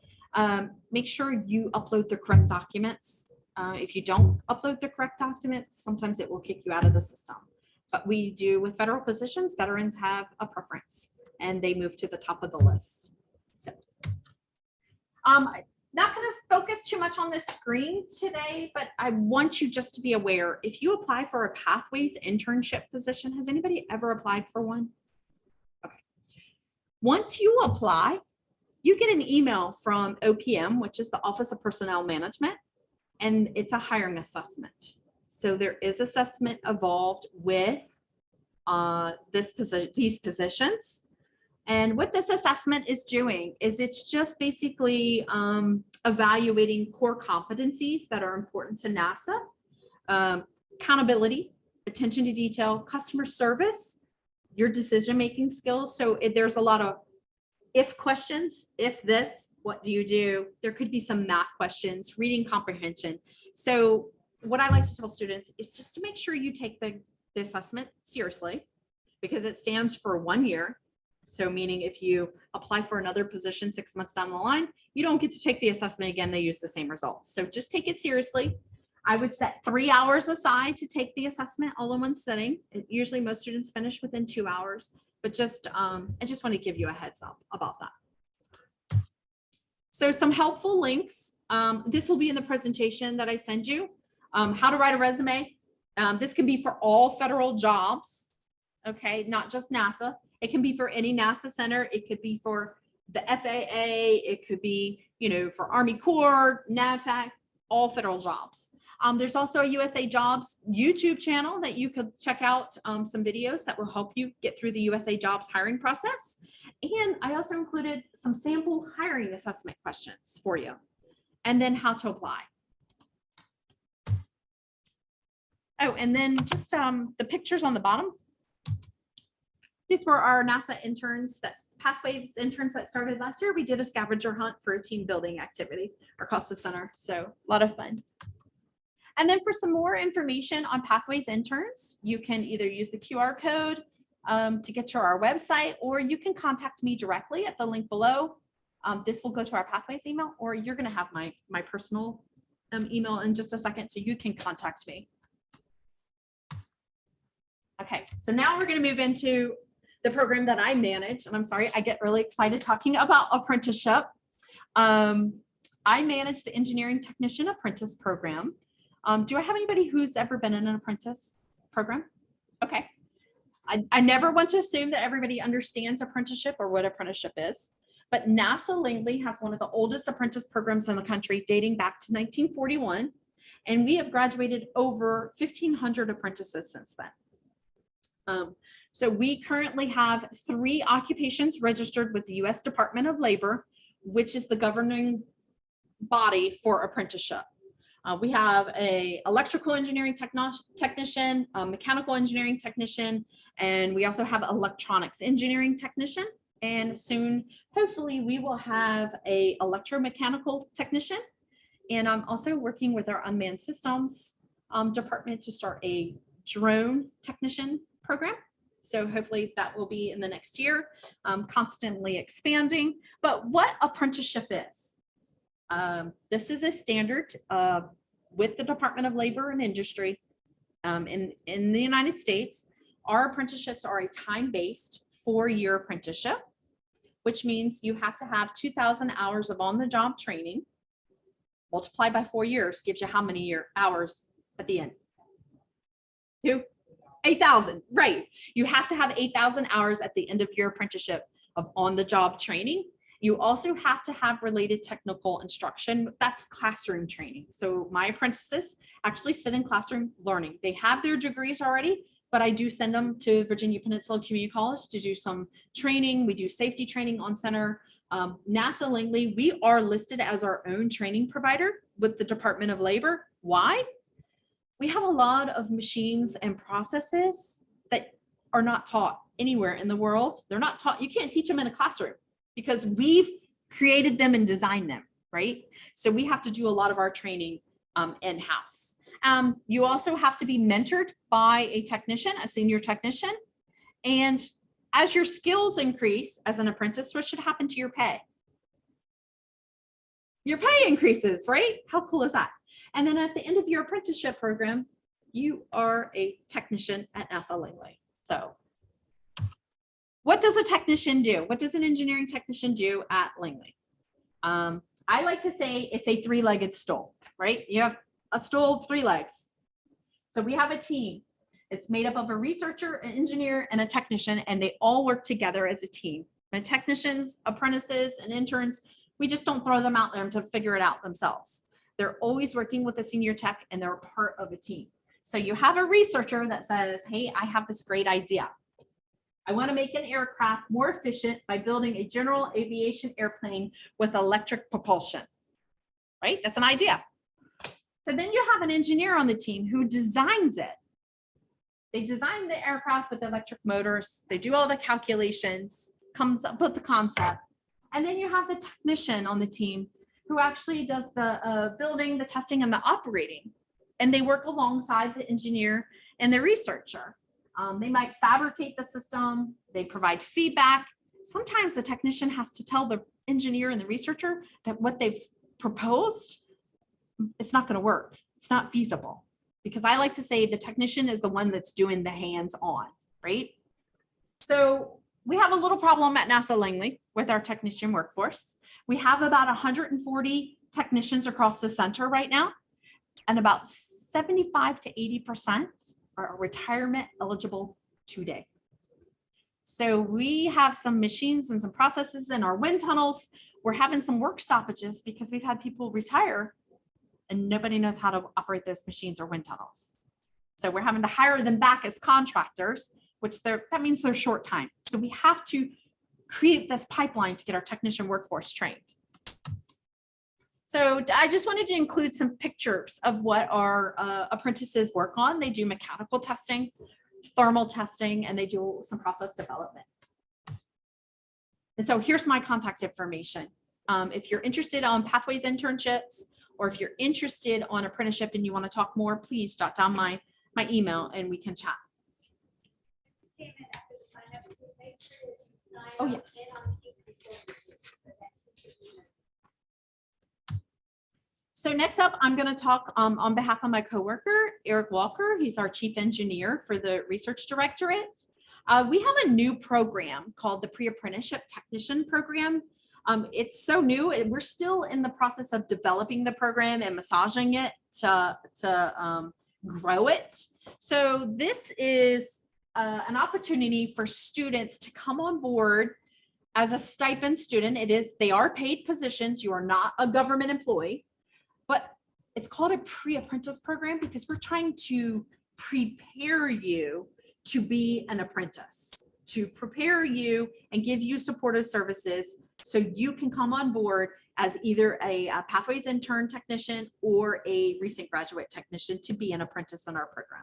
Make sure you upload the correct documents. If you don't upload the correct documents, sometimes it will kick you out of the system. But we do, with federal positions, veterans have a preference and they move to the top of the list. So, not going to focus too much on this screen today, but I want you just to be aware, if you apply for a Pathways internship position, has anybody ever applied for one? Okay. Once you apply, you get an email from OPM, which is the Office of Personnel Management, and it's a hiring assessment. So there is assessment involved with these positions. And what this assessment is doing is it's just basically evaluating core competencies that are important to NASA, accountability, attention to detail, customer service, your decision-making skills. So there's a lot of if questions, if this, what do you do? There could be some math questions, reading comprehension. So what I like to tell students is just to make sure you take the assessment seriously, because it stands for 1 year. So meaning if you apply for another position 6 months down the line, you don't get to take the assessment again. They use the same results. So just take it seriously. I would set 3 hours aside to take the assessment all in one sitting. Usually most students finish within 2 hours, but just I just want to give you a heads up about that. So some helpful links. This will be in the presentation that I send you. How to write a resume. This can be for all federal jobs, okay, not just NASA. It can be for any NASA center. It could be for the FAA. It could be, for Army Corps, NAVFAC, all federal jobs. There's also a USA Jobs YouTube channel that you could check out some videos that will help you get through the USA Jobs hiring process. And I also included some sample hiring assessment questions for you, and then how to apply. Oh, and then just the pictures on the bottom. These were our NASA interns, that's Pathways interns that started last year. We did a scavenger hunt for a team building activity across the center. So a lot of fun. And then for some more information on Pathways interns, you can either use the QR code to get to our website, or you can contact me directly at the link below. This will go to our Pathways email, or you're going to have my personal email in just a second, so you can contact me. Okay, so now we're going to move into the program that I manage, and I'm sorry, I get really excited talking about apprenticeship. I manage the engineering technician apprentice program. Do I have anybody who's ever been in an apprentice program? Okay. I never want to assume that everybody understands apprenticeship or what apprenticeship is, but NASA Langley has one of the oldest apprentice programs in the country dating back to 1941, and we have graduated over 1,500 apprentices since then. So we currently have 3 occupations registered with the U.S. Department of Labor, which is the governing body for apprenticeship. We have a electrical engineering technician, a mechanical engineering technician, and we also have electronics engineering technician. And soon, hopefully, we will have a electromechanical technician. And I'm also working with our unmanned systems department to start a drone technician program. So hopefully that will be in the next year, constantly expanding. But what apprenticeship is? This is a standard with the Department of Labor and Industry in the United States. Our apprenticeships are a time-based 4-year apprenticeship, which means you have to have 2,000 hours of on-the-job training. Multiplied by 4 years gives you how many hours at the end? 8,000, right. You have to have 8,000 hours at the end of your apprenticeship of on-the-job training. You also have to have related technical instruction. That's classroom training. So my apprentices actually sit in classroom learning. They have their degrees already, but I do send them to Virginia Peninsula Community College to do some training. We do safety training on center. NASA Langley, we are listed as our own training provider with the Department of Labor. Why? We have a lot of machines and processes that are not taught anywhere in the world. They're not taught. You can't teach them in a classroom, because we've created them and designed them, right? So we have to do a lot of our training in-house. You also have to be mentored by a technician, a senior technician. And as your skills increase as an apprentice, what should happen to your pay? Your pay increases, right? How cool is that? And then at the end of your apprenticeship program, you are a technician at NASA Langley. So what does a technician do? What does an engineering technician do at Langley? I like to say it's a 3-legged stool, right? You have a stool, 3 legs. So we have a team. It's made up of a researcher, an engineer, and a technician, and they all work together as a team. And technicians, apprentices, and interns, we just don't throw them out there to figure it out themselves. They're always working with a senior tech, and they're part of a team. So you have a researcher that says, hey, I have this great idea. I want to make an aircraft more efficient by building a general aviation airplane with electric propulsion, right? That's an idea. So then you have an engineer on the team who designs it. They design the aircraft with electric motors. They do all the calculations, comes up with the concept. And then you have the technician on the team who actually does the building, the testing, and the operating. And they work alongside the engineer and the researcher. They might fabricate the system. They provide feedback. Sometimes the technician has to tell the engineer and the researcher that what they've proposed, it's not going to work. It's not feasible. Because I like to say the technician is the one that's doing the hands-on, right? So we have a little problem at NASA Langley with our technician workforce. We have about 140 technicians across the center right now, and about 75 to 80% are retirement eligible today. So we have some machines and some processes in our wind tunnels. We're having some work stoppages because we've had people retire and nobody knows how to operate those machines or wind tunnels. So we're having to hire them back as contractors, which that means they're short time. So we have to create this pipeline to get our technician workforce trained. So I just wanted to include some pictures of what our apprentices work on. They do mechanical testing, thermal testing, and they do some process development. And so here's my contact information. If you're interested on Pathways internships, or if you're interested on apprenticeship and you want to talk more, please jot down my email and we can chat. Oh, yeah. So next up, I'm going to talk on behalf of my coworker. Eric Walker. He's our chief engineer for the research directorate. We have a new program called the Pre-Apprenticeship Technician Program. It's so new, and we're still in the process of developing the program and massaging it to grow it. So this is an opportunity for students to come on board as a stipend student. They are paid positions. You are not a government employee, but it's called a pre-apprentice program because we're trying to prepare you to be an apprentice, to prepare you and give you supportive services so you can come on board as either a Pathways intern technician or a recent graduate technician to be an apprentice in our program.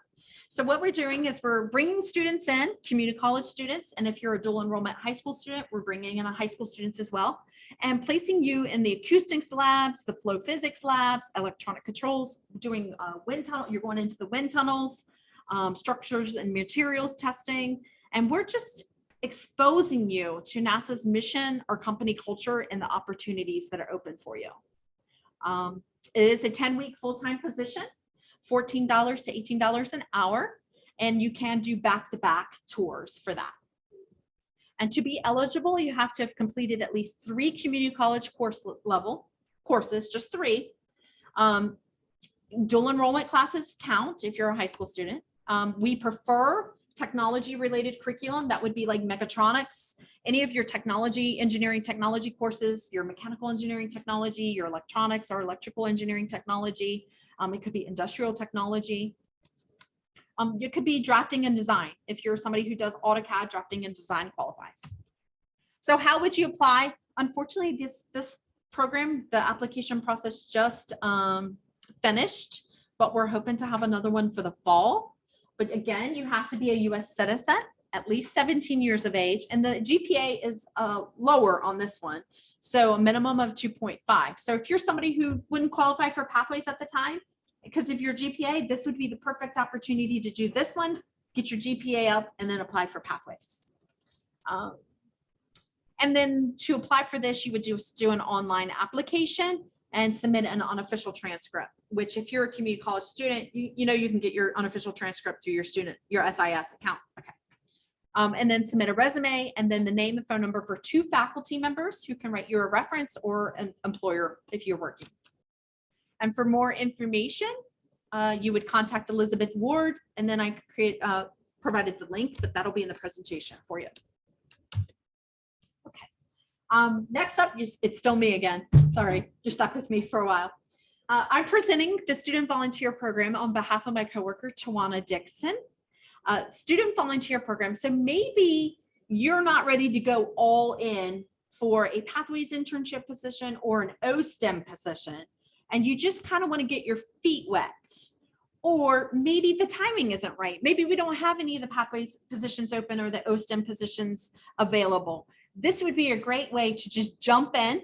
So what we're doing is we're bringing students in, community college students, and if you're a dual enrollment high school student, we're bringing in high school students as well, and placing you in the acoustics labs, the flow physics labs, electronic controls, doing wind tunnel. You're going into the wind tunnels, structures and materials testing, and we're just exposing you to NASA's mission or company culture and the opportunities that are open for you. It is a 10-week full-time position, $14 to $18 an hour, and you can do back-to-back tours for that. And to be eligible, you have to have completed at least 3 community college course level courses, just 3. Dual enrollment classes count if you're a high school student. We prefer technology related curriculum. That would be like mechatronics, any of your technology, engineering technology courses, your mechanical engineering technology, your electronics or electrical engineering technology. It could be industrial technology. It could be drafting and design. If you're somebody who does AutoCAD, drafting and design qualifies. So how would you apply? Unfortunately, this program, the application process just finished, but we're hoping to have another one for the fall. But again, you have to be a US citizen, at least 17 years of age, and the GPA is lower on this one. So a minimum of 2.5. So if you're somebody who wouldn't qualify for Pathways at the time, because of your GPA, this would be the perfect opportunity to do this one, get your GPA up, and then apply for Pathways. And then to apply for this, you would just do an online application and submit an unofficial transcript, which if you're a community college student, you know you can get your unofficial transcript through your SIS account. Okay. And then submit a resume and then the name and phone number for 2 faculty members who can write you a reference or an employer if you're working. And for more information, you would contact Elizabeth Ward, and then I provided the link, but that'll be in the presentation for you. Okay. Next up, it's still me again. Sorry, you're stuck with me for a while. I'm presenting the Student Volunteer Program on behalf of my coworker, Tawana Dixon. Student Volunteer Program. So maybe you're not ready to go all in for a Pathways internship position or an OSTEM position, and you just kind of want to get your feet wet. Or maybe the timing isn't right. Maybe we don't have any of the Pathways positions open or the OSTEM positions available. This would be a great way to just jump in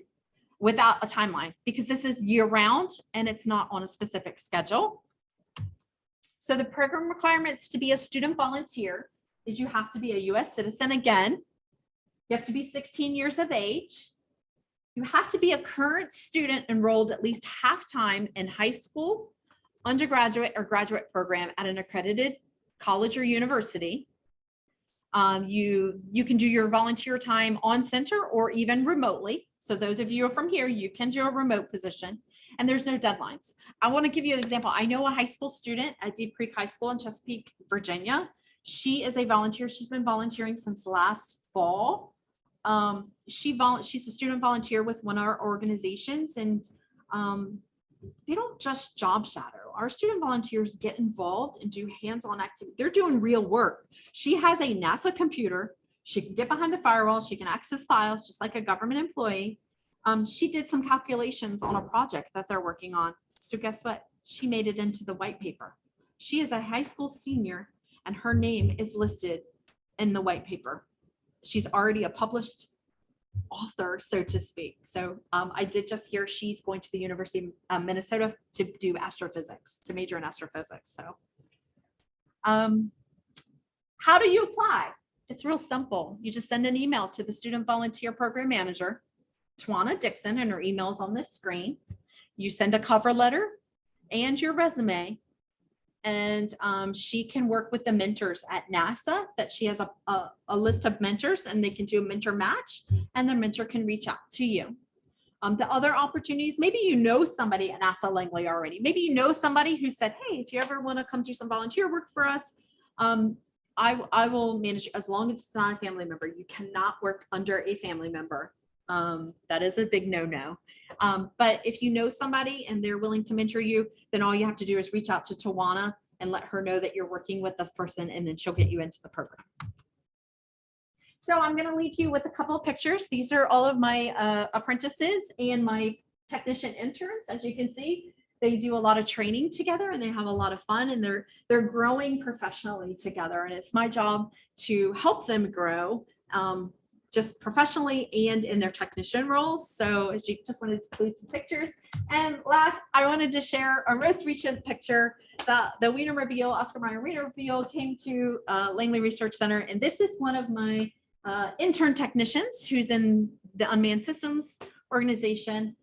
without a timeline, because this is year round and it's not on a specific schedule. So the program requirements to be a student volunteer is you have to be a US citizen. Again, you have to be 16 years of age. You have to be a current student enrolled at least half-time in high school, undergraduate or graduate program at an accredited college or university. You can do your volunteer time on center or even remotely. So those of you who are from here, you can do a remote position, and there's no deadlines. I want to give you an example. I know a high school student at Deep Creek High School in Chesapeake, Virginia. She is a volunteer. She's been volunteering since last fall. She's a student volunteer with one of our organizations, and they don't just job shadow. Our student volunteers get involved and do hands-on activity. They're doing real work. She has a NASA computer. She can get behind the firewall. She can access files just like a government employee. She did some calculations on a project that they're working on. So guess what? She made it into the white paper. She is a high school senior, and her name is listed in the white paper. She's already a published author, so to speak. So I did just hear she's going to the University of Minnesota to do astrophysics, to major in astrophysics. So how do you apply? It's real simple. You just send an email to the Student Volunteer Program Manager, Tawana Dixon, and her email is on this screen. You send a cover letter and your resume, and she can work with the mentors at NASA, that she has a list of mentors, and they can do a mentor match, and the mentor can reach out to you. The other opportunities, maybe you know somebody at NASA Langley already. Maybe you know somebody who said, hey, if you ever want to come do some volunteer work for us, I will manage, as long as it's not a family member. You cannot work under a family member. That is a big no-no. But if you know somebody and they're willing to mentor you, then all you have to do is reach out to Tawana and let her know that you're working with this person, and then she'll get you into the program. So I'm going to leave you with a couple of pictures. These are all of my apprentices and my technician interns. As you can see, they do a lot of training together, and they have a lot of fun, and they're growing professionally together. And it's my job to help them grow, just professionally and in their technician roles. So as you just wanted to include some pictures. And last, I wanted to share our most recent picture. The Wiener Mobile, Oscar Mayer Wiener Mobile, came to Langley Research Center. And this is one of my intern technicians who's in the unmanned systems organization.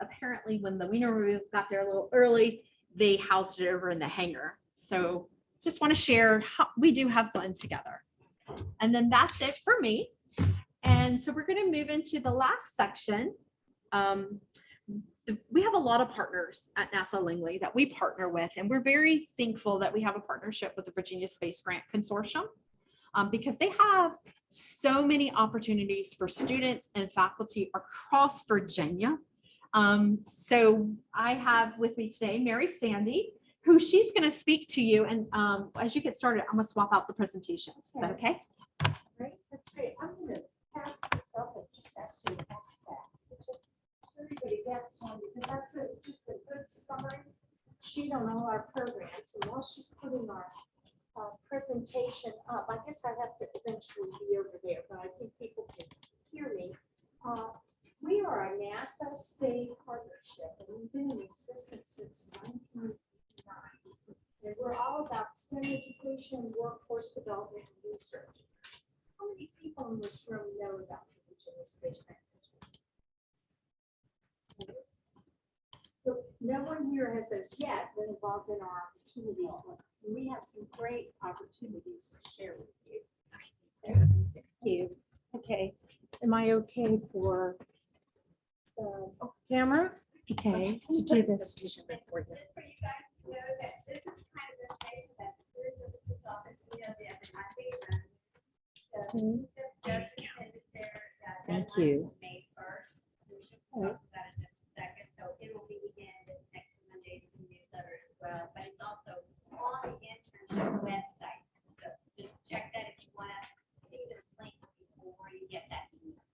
Apparently when the Wiener Mobile got there a little early, they housed it over in the hangar. So just want to share how we do have fun together. And then that's it for me. And so we're going to move into the last section. We have a lot of partners at NASA Langley that we partner with, and we're very thankful that we have a partnership with the Virginia Space Grant Consortium, because they have so many opportunities for students and faculty across Virginia. So I have with me today Mary Sandy, who she's going to speak to you. And as you get started, I'm going to swap out the presentations. Is that okay? Great, that's great. I'm going to pass this up and just ask you to pass that. So everybody gets one, because that's just a good summary sheet on all our programs. And while she's putting our presentation up, I guess I have to eventually be over there, but I think people can hear me. We are a NASA state partnership, and we've been in existence since 1989. And we're all about STEM education, workforce development, and research. How many people in this room know about the Virginia Space Grant Consortium? So no one here has as yet been involved in our opportunities. And we have some great opportunities to share with you. Thank you. Okay, am I okay for the camera? Okay, to do this. Just for you guys to know that this is kind of information that the Services Office, we know the advertising. Thank you. May 1st. We should talk about it in just a second. So it will be in next Monday's newsletter as well. But it's also on the internship website. So just check that if you want to see those links before you get that email.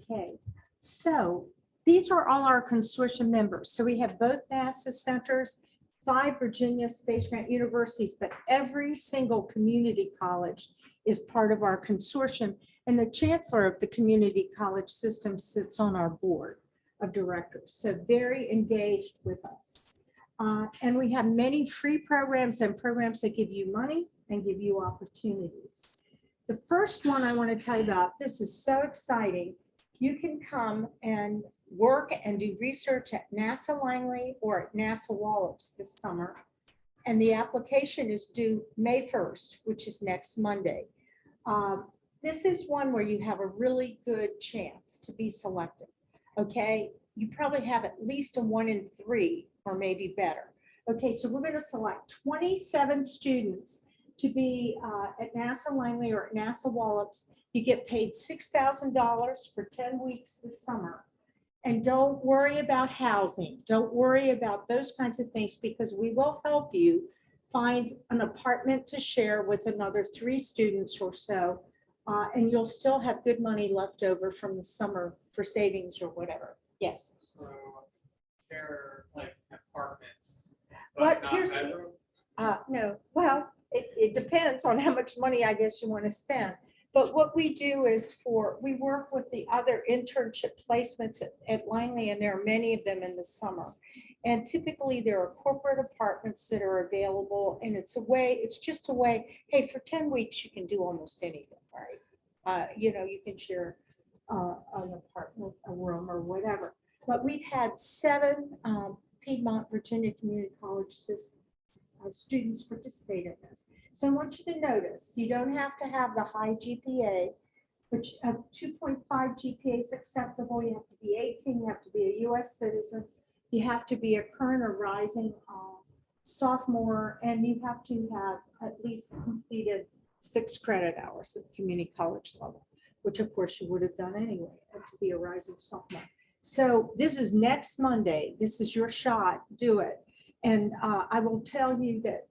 Okay, so these are all our consortium members. So we have both NASA centers, 5 Virginia Space Grant Universities, but every single community college is part of our consortium. And the chancellor of the community college system sits on our board of directors. So very engaged with us. And we have many free programs and programs that give you money and give you opportunities. The first one I want to tell you about, this is so exciting. You can come and work and do research at NASA Langley or at NASA Wallops this summer. And the application is due May 1st, which is next Monday. This is one where you have a really good chance to be selected. Okay, you probably have at least a 1 in 3 or maybe better. Okay, so we're going to select 27 students to be at NASA Langley or at NASA Wallops. You get paid $6,000 for 10 weeks this summer. And don't worry about housing. Don't worry about those kinds of things, because we will help you find an apartment to share with another 3 students or so. And you'll still have good money left over from the summer for savings or whatever. Yes. So share like apartments. But not here's bedroom? no, well, it depends on how much money I guess you want to spend. But what we do is we work with the other internship placements at Langley, and there are many of them in the summer. And typically there are corporate apartments that are available, and it's just a way, hey, for 10 weeks, you can do almost anything, right? You know, you can share an apartment, a room or whatever. But we've had 7 Piedmont Virginia Community College students participate in this. So I want you to notice, you don't have to have the high GPA, which 2.5 GPA is acceptable. You have to be 18, you have to be a US citizen, you have to be a current or rising sophomore, and you have to have at least completed 6 credit hours at community college level, which of course you would have done anyway to be a rising sophomore. So this is next Monday. This is your shot. Do it. And I will tell you that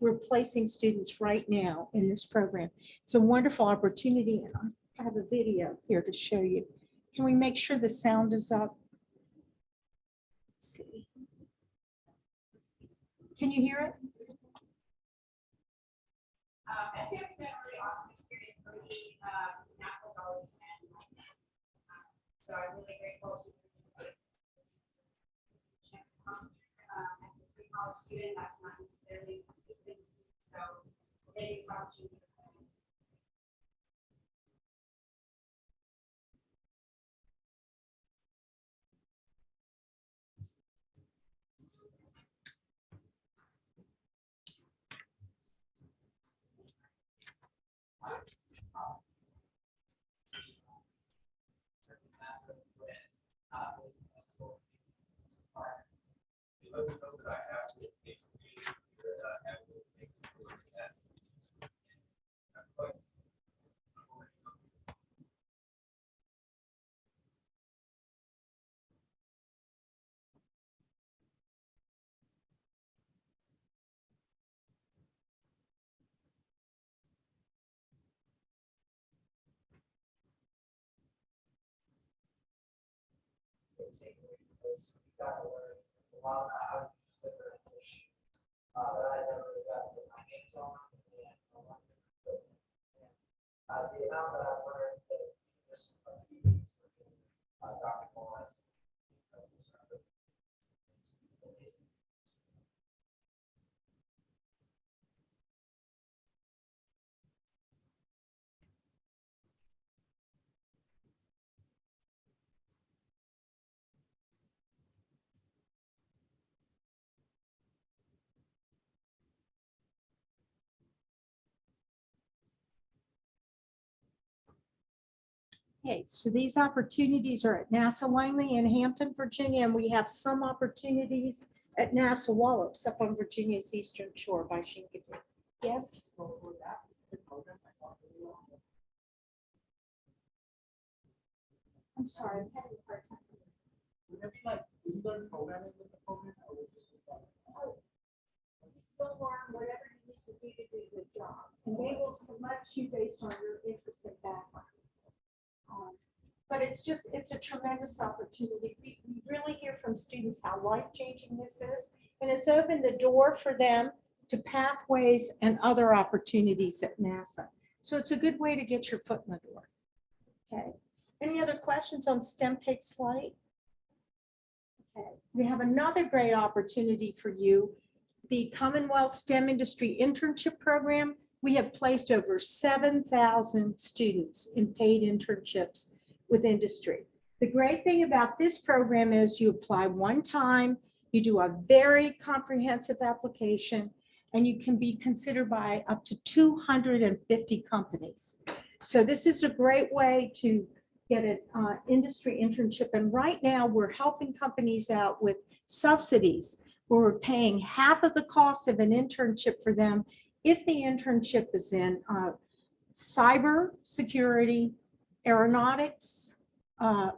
we're placing students right now in this program. It's a wonderful opportunity. And I have a video here to show you. Can we make sure the sound is up? Let's see. Can you hear it? SCF has been a really awesome experience for me, national college, and so I'm really grateful to chance to come as a pre-college student. That's not necessarily consistent, so getting this opportunity. The amount that I've learned that just a few things Dr. Moore. Okay, so these opportunities are at NASA Langley in Hampton, Virginia, and we have some opportunities at NASA Wallops up on Virginia's eastern shore by Chincoteague. Yes? I'm sorry, I'm having a hard time. Would there be like learn programming with the program or would this just You'll learn whatever you need to do the job, and they will select you based on your interests and background. But it's a tremendous opportunity. We really hear from students how life-changing this is, and it's opened the door for them to pathways and other opportunities at NASA. So it's a good way to get your foot in the door. Okay. Any other questions on STEM Takes Flight? Okay. We have another great opportunity for you. The Commonwealth STEM Industry Internship Program. We have placed over 7,000 students in paid internships with industry. The great thing about this program is you apply one time, you do a very comprehensive application, and you can be considered by up to 250 companies. So this is a great way to get an industry internship. And right now we're helping companies out with subsidies where we're paying half of the cost of an internship for them if the internship is in cyber security, aeronautics,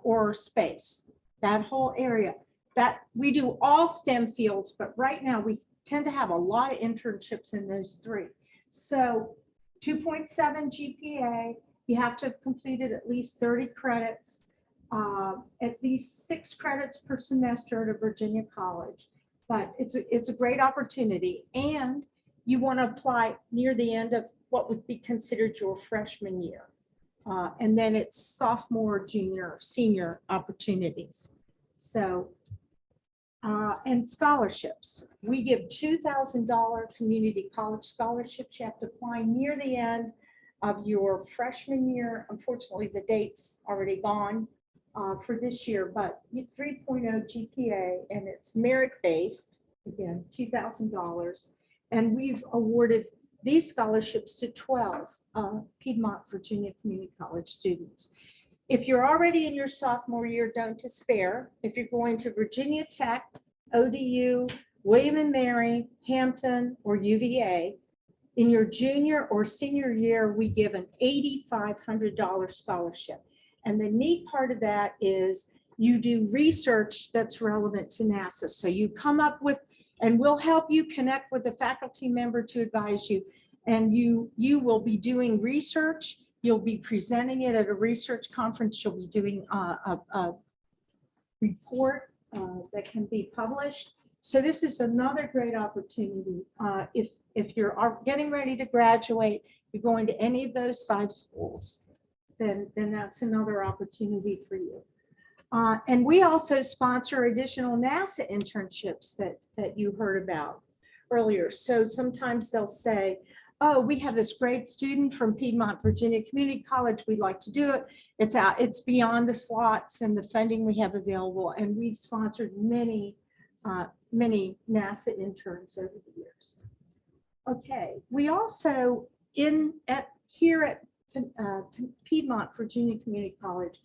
or space, that whole area. That we do all STEM fields, but right now we tend to have a lot of internships in those 3. So 2.7 GPA, you have to have completed at least 30 credits, at least 6 credits per semester at a Virginia college. But it's a great opportunity, and you want to apply near the end of what would be considered your freshman year. And then it's sophomore, junior, senior opportunities. So, and scholarships. We give $2,000 community college scholarships. You have to apply near the end of your freshman year. Unfortunately, the date's already gone for this year, but 3.0 GPA, and it's merit-based, again, $2,000. And we've awarded these scholarships to 12 Piedmont, Virginia Community College students. If you're already in your sophomore year, don't despair. If you're going to Virginia Tech, ODU, William and Mary, Hampton, or UVA, in your junior or senior year, we give an $8,500 scholarship. And the neat part of that is you do research that's relevant to NASA. So you come up with, and we'll help you connect with a faculty member to advise you. And you will be doing research. You'll be presenting it at a research conference. You'll be doing a report that can be published. So this is another great opportunity. If you're getting ready to graduate, you're going to any of those 5 schools, then that's another opportunity for you. And we also sponsor additional NASA internships that you heard about earlier. So sometimes they'll say, oh, we have this great student from Piedmont, Virginia Community College. We'd like to do it. It's beyond the slots and the funding we have available. And we've sponsored many NASA interns over the years. Okay, we also here at Piedmont, Virginia Community College,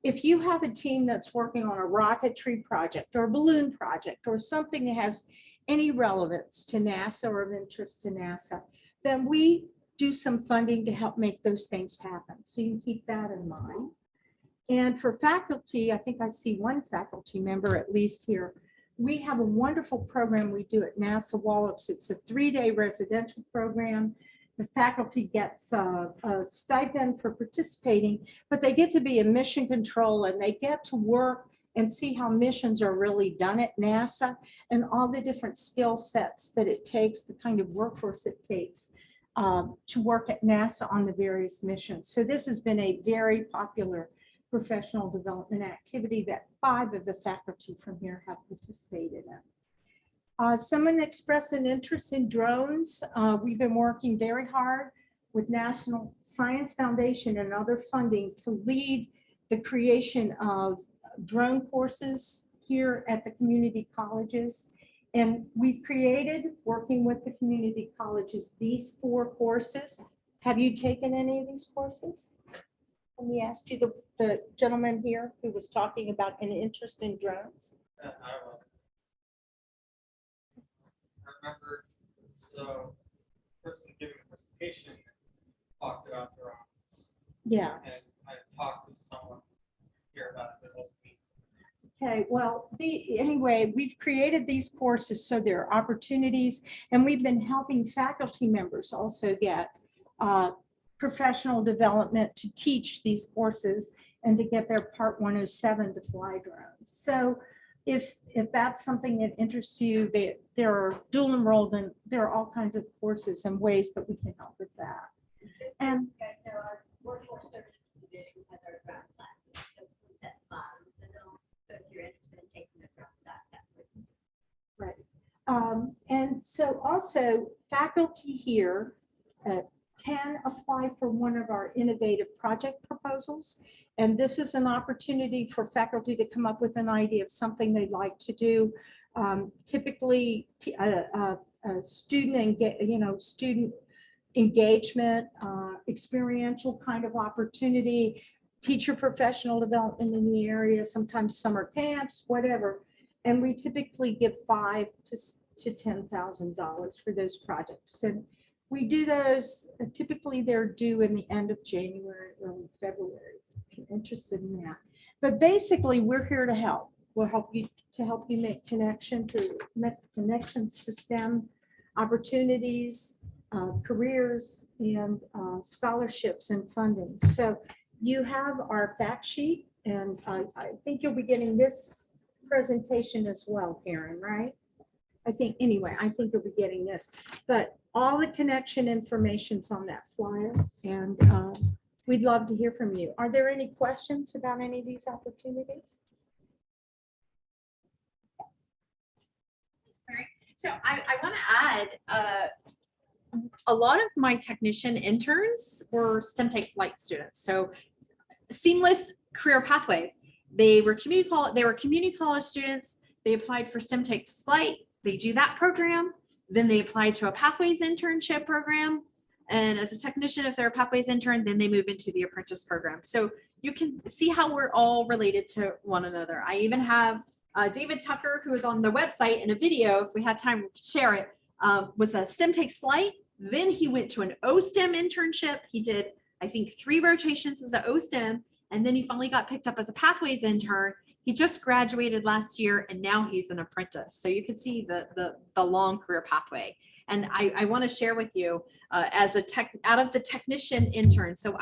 if you have a team that's working on a rocketry project or a balloon project or something that has any relevance to NASA or of interest to NASA, then we do some funding to help make those things happen. So you can keep that in mind. And for faculty, I think I see one faculty member at least here. We have a wonderful program we do at NASA Wallops. It's a 3-day residential program. The faculty gets a stipend for participating, but they get to be in mission control and they get to work and see how missions are really done at NASA and all the different skill sets that it takes, the kind of workforce it takes to work at NASA on the various missions. So this has been a very popular professional development activity that 5 of the faculty from here have participated in. Someone expressed an interest in drones. We've been working very hard with National Science Foundation and other funding to lead the creation of drone courses here at the community colleges. And we've created, working with the community colleges, these 4 courses. Have you taken any of these courses? Let me ask you, the gentleman here who was talking about an interest in drones. I remember, so person giving a presentation talked about drones. Yeah. And I talked with someone here about it, but it wasn't me. Okay, well, anyway, we've created these courses so there are opportunities, and we've been helping faculty members also get professional development to teach these courses and to get their Part 107 to fly drones. So if that's something that interests you, there are dual enrolled and there are all kinds of courses and ways that we can help with that. And Guys, there are workforce services division has our drone classes. So it's at the bottom. So if you're interested in taking the drone class, that would. right. And so also faculty here can apply for one of our innovative project proposals. And this is an opportunity for faculty to come up with an idea of something they'd like to do. Typically, student engagement, experiential kind of opportunity, teacher professional development in the area, sometimes summer camps, whatever. And we typically give $5,000 to $10,000 for those projects. And we do those, typically they're due in the end of January, early February, if you're interested in that. But basically, we're here to help. We'll help you make connections to STEM opportunities, careers, and scholarships and funding. So you have our fact sheet, and I think you'll be getting this presentation as well, Karen, right? I think you'll be getting this, but all the connection information's on that flyer, and we'd love to hear from you. Are there any questions about any of these opportunities? So I want to add, a lot of my technician interns were STEM Take Flight students. So seamless career pathway. They were community college students. They applied for STEM Take Flight. They do that program. Then they apply to a Pathways internship program. And as a technician, if they're a Pathways intern, then they move into the apprentice program. So you can see how we're all related to one another. I even have David Tucker, who is on the website in a video, if we had time, we could share it, was a STEM Takes Flight. Then he went to an OSTEM internship. He did, I think, 3 rotations as an OSTEM, and then he finally got picked up as a Pathways intern. He just graduated last year, and now he's an apprentice. So you can see the long career pathway. And I want to share with you as a out of the technician intern. So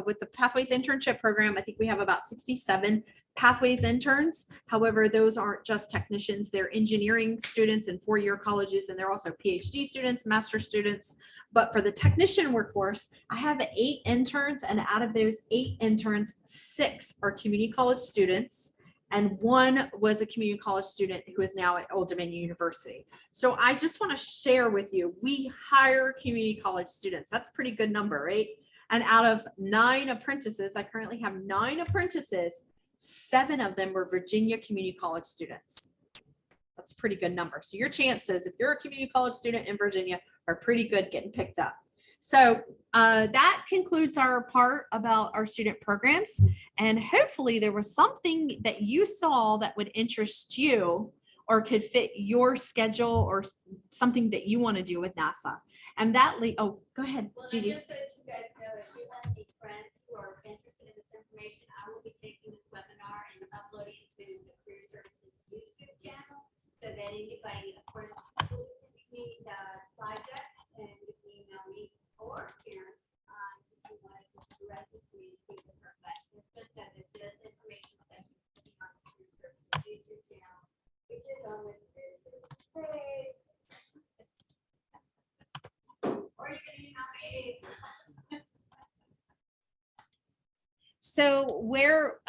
with the Pathways internship program, I think we have about 67 Pathways interns. However, those aren't just technicians. They're engineering students in 4-year colleges, and they're also PhD students, master students. But for the technician workforce, I have 8 interns, and out of those 8 interns, 6 are community college students, and 1 was a community college student who is now at Old Dominion University. So I just want to share with you, we hire community college students. That's a pretty good number, right? And out of 9 apprentices, I currently have 9 apprentices, 7 of them were Virginia community college students. That's a pretty good number. So your chances, if you're a community college student in Virginia, are pretty good getting picked up. So that concludes our part about our student programs. And hopefully there was something that you saw that would interest you or could fit your schedule or something that you want to do with NASA. And that, oh, go ahead, Well, Gigi. just so that you guys know, if you have any friends who are interested in this information, I will be taking this webinar and uploading it to the Career Services YouTube channel. So that anybody, of course, please send me slide decks and you can email me or Karen if you want to directly communicate with her. But it's just that this information session is on the Career Services YouTube channel, which is on the Career Services page. Or you can email me. So where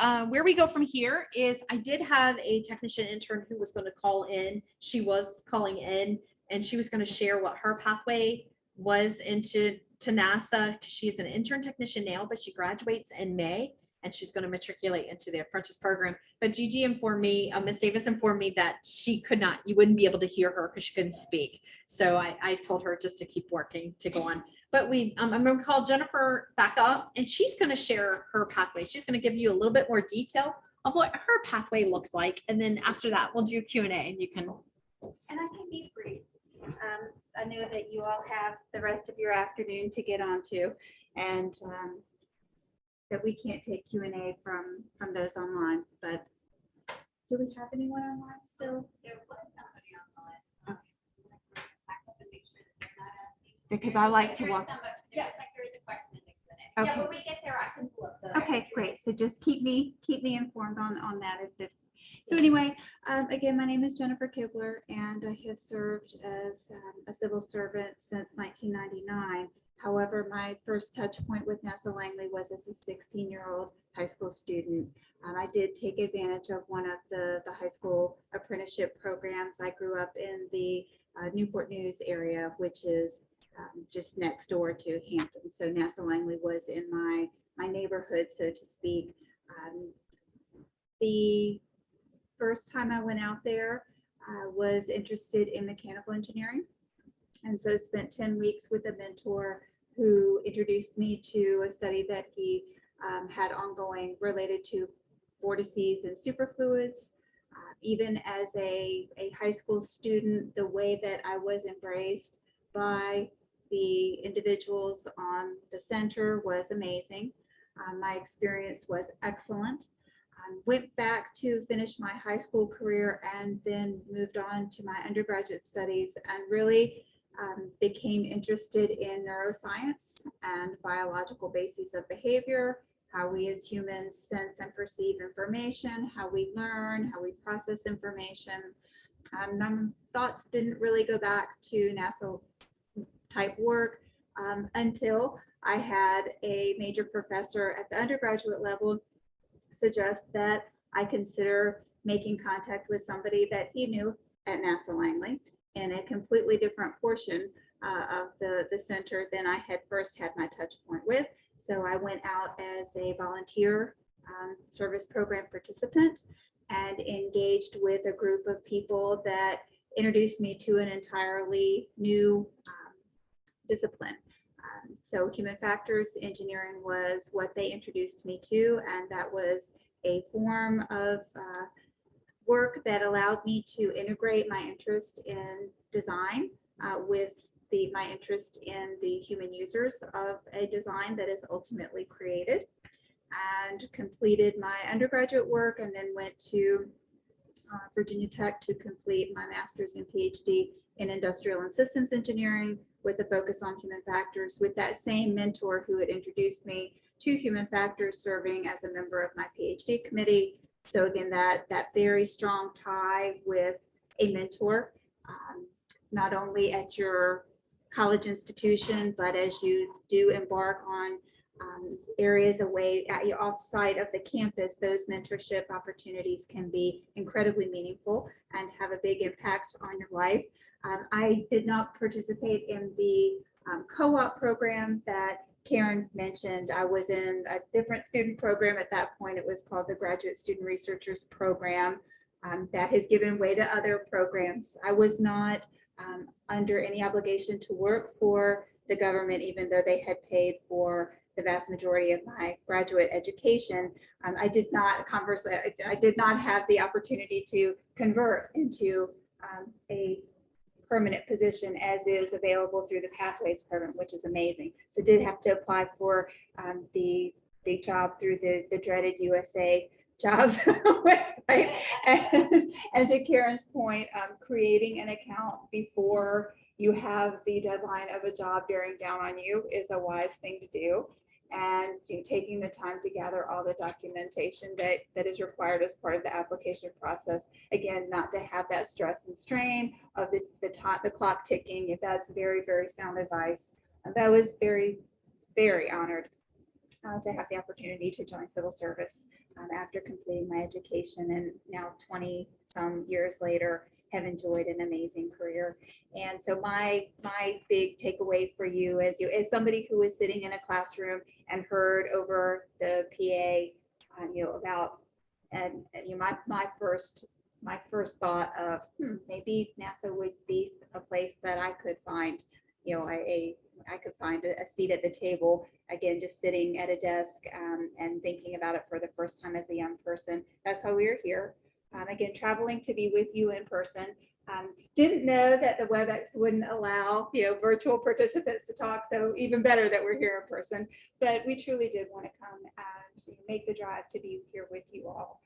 we go from here is I did have a technician intern who was going to call in. She was calling in and she was going to share what her pathway was into NASA. She's an intern technician now, but she graduates in May and she's going to matriculate into the apprentice program. But Gigi informed me, Ms. Davis informed me that she could not, you wouldn't be able to hear her because she couldn't speak. So I told her just to keep working to go on. But I'm going to call Jennifer back up and she's going to share her pathway. She's going to give you a little bit more detail of what her pathway looks like. And then after that, we'll do Q&A and you can. And I can be brief. I know that you all have the rest of your afternoon to get onto, and that we can't take Q&A from those online, but do we have anyone online still? There was somebody online. Okay. Back up and make sure that they're not asking. Because I like to There is walk. somebody- Yeah. Like there's a question in the Q&A. Okay. Yeah, when we get there, I can pull up the. Okay, great. So just keep me informed on that. So anyway, again, my name is Jennifer Kibler, and I have served as a civil servant since 1999. However, my first touch point with NASA Langley was as a 16-year-old high school student. I did take advantage of one of the high school apprenticeship programs. I grew up in the Newport News area, which is just next door to Hampton. So NASA Langley was in my neighborhood, so to speak. The first time I went out there, I was interested in mechanical engineering. And so spent 10 weeks with a mentor who introduced me to a study that he had ongoing related to vortices and superfluids. Even as a high school student, the way that I was embraced by the individuals on the center was amazing. My experience was excellent. Went back to finish my high school career and then moved on to my undergraduate studies and really became interested in neuroscience and biological bases of behavior, how we as humans sense and perceive information, how we learn, how we process information. My thoughts didn't really go back to NASA type work until I had a major professor at the undergraduate level suggest that I consider making contact with somebody that he knew at NASA Langley in a completely different portion of the center than I had first had my touch point with. So I went out as a volunteer service program participant and engaged with a group of people that introduced me to an entirely new discipline. So human factors engineering was what they introduced me to, and that was a form of work that allowed me to integrate my interest in design with my interest in the human users of a design that is ultimately created, and completed my undergraduate work, and then went to Virginia Tech to complete my master's and PhD in industrial and systems engineering with a focus on human factors, with that same mentor who had introduced me to human factors serving as a member of my PhD committee. So again, that very strong tie with a mentor, not only at your college institution, but as you do embark on areas away at your offsite of the campus, those mentorship opportunities can be incredibly meaningful and have a big impact on your life. I did not participate in the co-op program that Karen mentioned. I was in a different student program at that point. It was called the Graduate Student Researchers Program that has given way to other programs. I was not under any obligation to work for the government, even though they had paid for the vast majority of my graduate education. I did not, conversely, I did not have the opportunity to convert into a permanent position as is available through the Pathways program, which is amazing. So did have to apply for the big job through the dreaded USA jobs website. And to Karen's point, creating an account before you have the deadline of a job bearing down on you is a wise thing to do. And taking the time to gather all the documentation that is required as part of the application process. Again, not to have that stress and strain of the clock ticking. If that's very, very sound advice. And I was very, very honored to have the opportunity to join civil service after completing my education, and now 20 some years later, have enjoyed an amazing career. And so my big takeaway for you as somebody who is sitting in a classroom and heard over the PA, about, and my first thought of maybe NASA would be a place that I could find, I could find a seat at the table. Again, just sitting at a desk and thinking about it for the first time as a young person. That's why we are here. Again, traveling to be with you in person. Didn't know that the WebEx wouldn't allow virtual participants to talk, so even better that we're here in person. But we truly did want to come and make the drive to be here with you all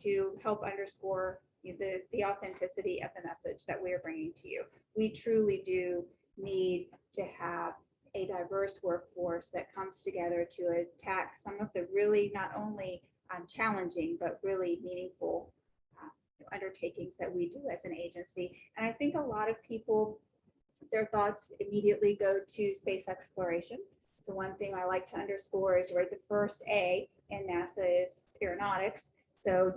to help underscore the authenticity of the message that we are bringing to you. We truly do need to have a diverse workforce that comes together to attack some of the really not only challenging but really meaningful undertakings that we do as an agency. And I think a lot of people, their thoughts immediately go to space exploration. So one thing I like to underscore is the first A in NASA is aeronautics. So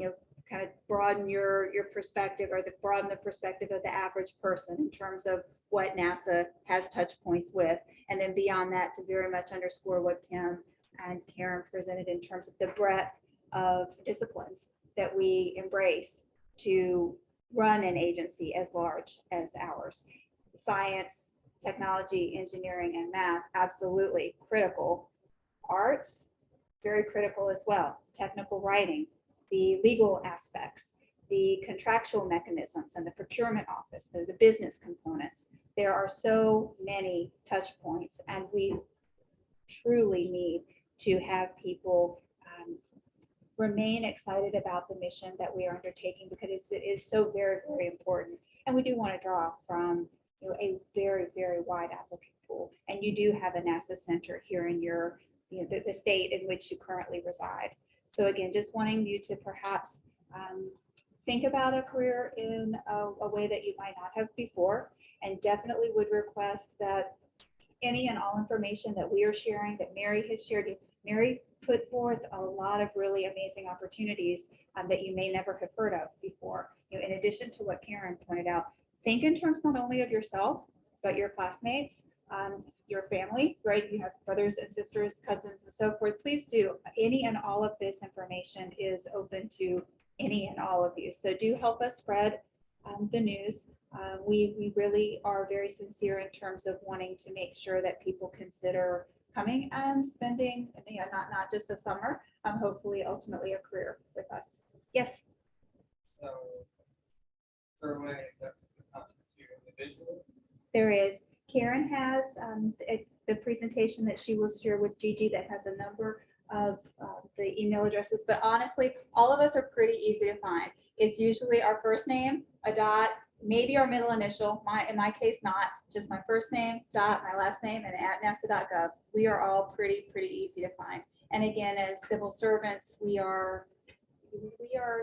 kind of broaden your perspective, or broaden the perspective of the average person in terms of what NASA has touch points with. And then beyond that, to very much underscore what Kim and Karen presented in terms of the breadth of disciplines that we embrace to run an agency as large as ours. Science, technology, engineering, and math, absolutely critical. Arts, very critical as well. Technical writing, the legal aspects, the contractual mechanisms, and the procurement office, the business components. There are so many touch points, and we truly need to have people remain excited about the mission that we are undertaking, because it is so very, very important. And we do want to draw from a very, very wide applicant pool. And you do have a NASA center here in your, the state in which you currently reside. So again, just wanting you to perhaps think about a career in a way that you might not have before, and definitely would request that any and all information that we are sharing, that Mary has shared. Mary put forth a lot of really amazing opportunities that you may never have heard of before. In addition to what Karen pointed out, think in terms not only of yourself, but your classmates, your family, right? You have brothers and sisters, cousins, and so forth. Please do. Any and all of this information is open to any and all of you. So do help us spread the news. We really are very sincere in terms of wanting to make sure that people consider coming and spending, not just a summer, hopefully ultimately a career with us. Yes. So, for way that constitute individual. There is. Karen has the presentation that she will share with Gigi that has a number of the email addresses, but honestly, all of us are pretty easy to find. It's usually our first name, a dot, maybe our middle initial, in my case, not, just my first name, dot, my last name, and at nasa.gov. We are all pretty easy to find. And again, as civil servants, we are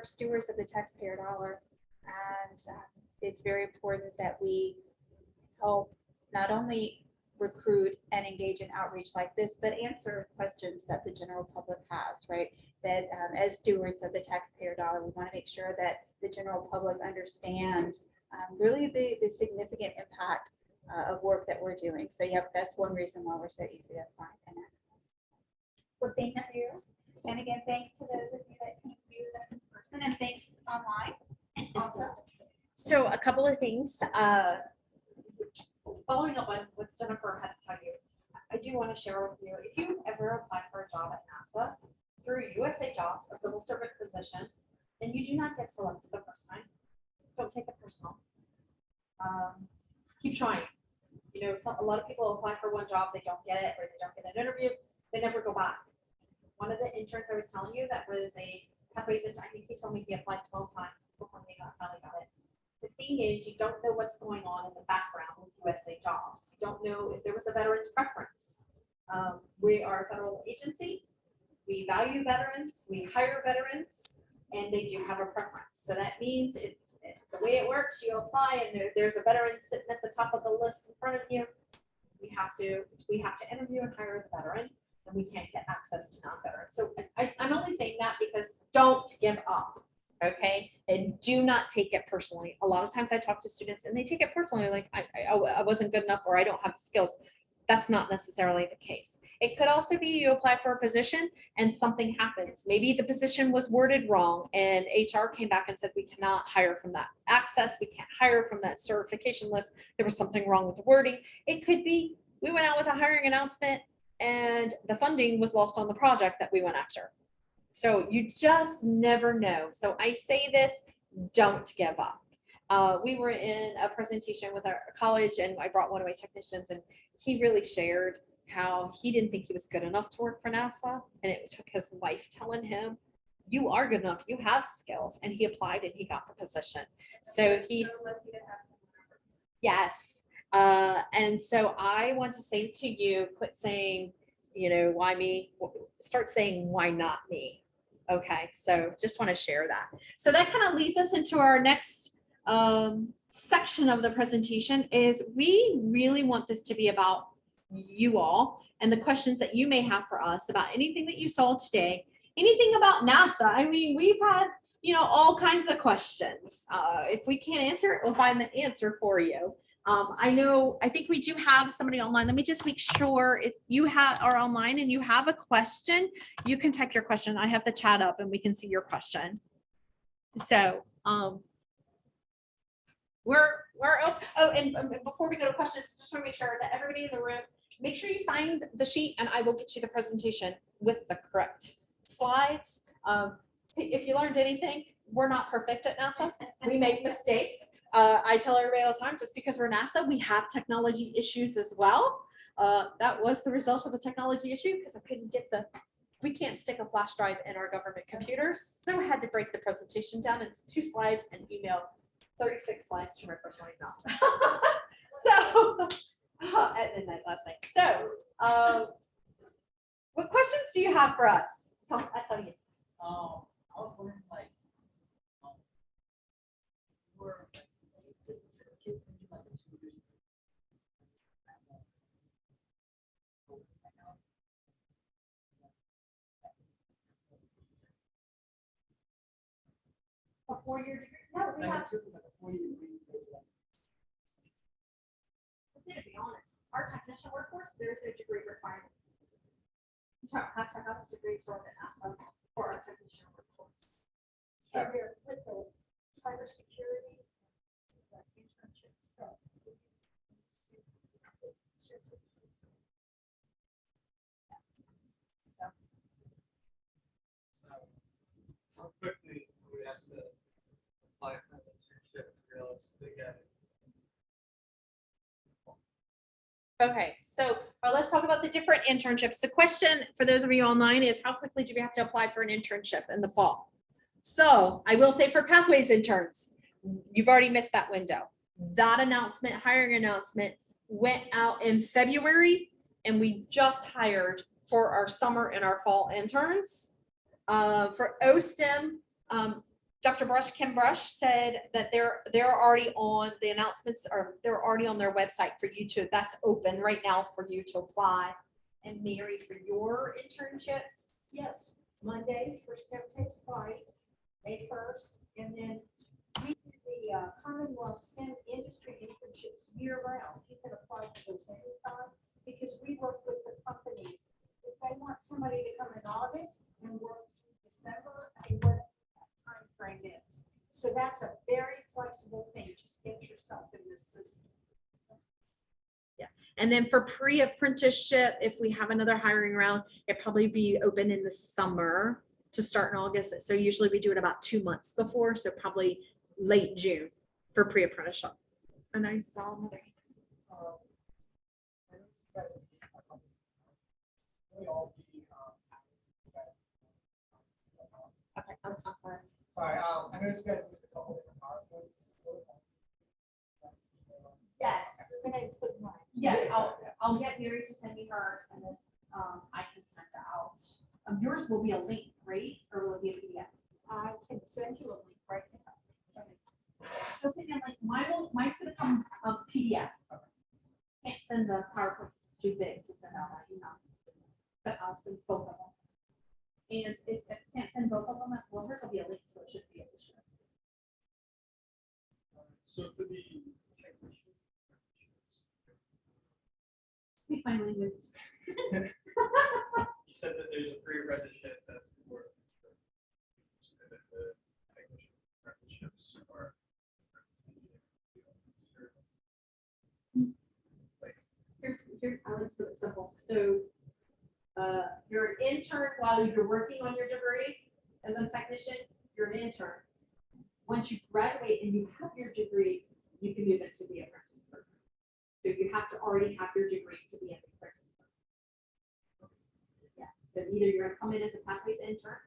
stewards of the taxpayer dollar. And it's very important that we help not only recruit and engage in outreach like this, but answer questions that the general public has, right? That as stewards of the taxpayer dollar, we want to make sure that the general public understands really the significant impact of work that we're doing. So yep, that's one reason why we're so easy to find and access. Well, thank you. And again, thanks to those of you that came view this in person, and thanks online also. So a couple of things. Following up on what Jennifer had to tell you, I do want to share with you, if you ever apply for a job at NASA through USA Jobs, a civil servant position, and you do not get selected the first time, don't take it personal. Keep trying. You know, a lot of people apply for one job, they don't get it, or they don't get an interview, they never go back. One of the interns I was telling you that was a pathways, I think he told me he applied 12 times before he finally got it. The thing is, you don't know what's going on in the background with USA Jobs. You don't know if there was a veteran's preference. We are a federal agency. We value veterans. We hire veterans, and they do have a preference. So that means the way it works, you apply, and there's a veteran sitting at the top of the list in front of you. We have to interview and hire the veteran, and we can't get access to non-veterans. So I'm only saying that because don't give up. Okay, and do not take it personally. A lot of times I talk to students and they take it personally, like I wasn't good enough or I don't have the skills. That's not necessarily the case. It could also be you apply for a position and something happens. Maybe the position was worded wrong and HR came back and said, we cannot hire from that access. We can't hire from that certification list. There was something wrong with the wording. It could be we went out with a hiring announcement and the funding was lost on the project that we went after. So you just never know. So I say this, don't give up. We were in a presentation with our college and I brought one of my technicians and he really shared how he didn't think he was good enough to work for NASA. And it took his wife telling him, you are good enough, you have skills. And he applied and he got the position. So he's, yes. And so I want to say to you, quit saying, you know, why me? Start saying, why not me? Okay, so just want to share that. So that kind of leads us into our next section of the presentation is we really want this to be about you all and the questions that you may have for us about anything that you saw today, anything about NASA. I mean, we've had, you know, all kinds of questions. If we can't answer it, we'll find the answer for you. I think we do have somebody online. Let me just make sure if you are online and you have a question, you can type your question. I have the chat up and we can see your question. So, and before we go to questions, just want to make sure that everybody in the room, make sure you sign the sheet and I will get you the presentation with the correct slides. If you learned anything, we're not perfect at NASA. We make mistakes. I tell everybody all the time, just because we're NASA, we have technology issues as well. That was the result of the technology issue because I couldn't get we can't stick a flash drive in our government computers. So I had to break the presentation down into 2 slides and email 36 slides to my personal email. So at midnight last night. So what questions do you have for us? I saw you. I was wondering, like, A 4-year degree? No, we have. took like a 4-year degree. To be honest, our technician workforce, there's no degree requirement. You don't have to have a degree to work at NASA for our technician workforce. With the cybersecurity internships. So So how quickly do we have to apply for an internship realistically get it? Okay, so let's talk about the different internships. The question for those of you online is how quickly do we have to apply for an internship in the fall? So I will say for Pathways interns, you've already missed that window. That announcement, hiring announcement went out in February and we just hired for our summer and our fall interns. For OSTEM, Dr. Brush, Kim Brush said that they're already on the announcements, or they're already on their website for you to, that's open right now for you to apply. And Mary, for your internships, yes, Monday for STEM Takes Flight, May 1st, and then we do the Commonwealth STEM industry internships year round. You can apply for those anytime because we work with the companies. If they want somebody to come in August and work through December, and what that time frame is. So that's a very flexible thing. Just get yourself in this system. and then for pre-apprenticeship, if we have another hiring round, it'd probably be open in the summer to start in August. So usually we do it about 2 months before, so probably late June for pre-apprenticeship. And I saw another. Okay, I'm sorry. Sorry, I noticed you guys used a couple different PowerPoints. Yes. We're gonna include mine. Yes, I'll get Mary to send me hers and then I can send it out. Yours will be a link, right? Or will it be a PDF? I can send you a link right now. So send me a link. Mine's gonna come PDF. Can't send the PowerPoint, it's too big to send out that email. But I'll send both of them. And if I can't send both of them, well, hers will be a link, so it should be able to share. So for the technician. Speak my language. You said that there's a pre-apprenticeship that's important. And then the technician apprenticeships are. Here's, I like to do it simple. So, you're an intern while you're working on your degree as a technician, you're an intern. Once you graduate and you have your degree, you can move into the apprentice program. So you have to already have your degree to be an apprentice program. Yeah, so either you're gonna come in as a Pathways intern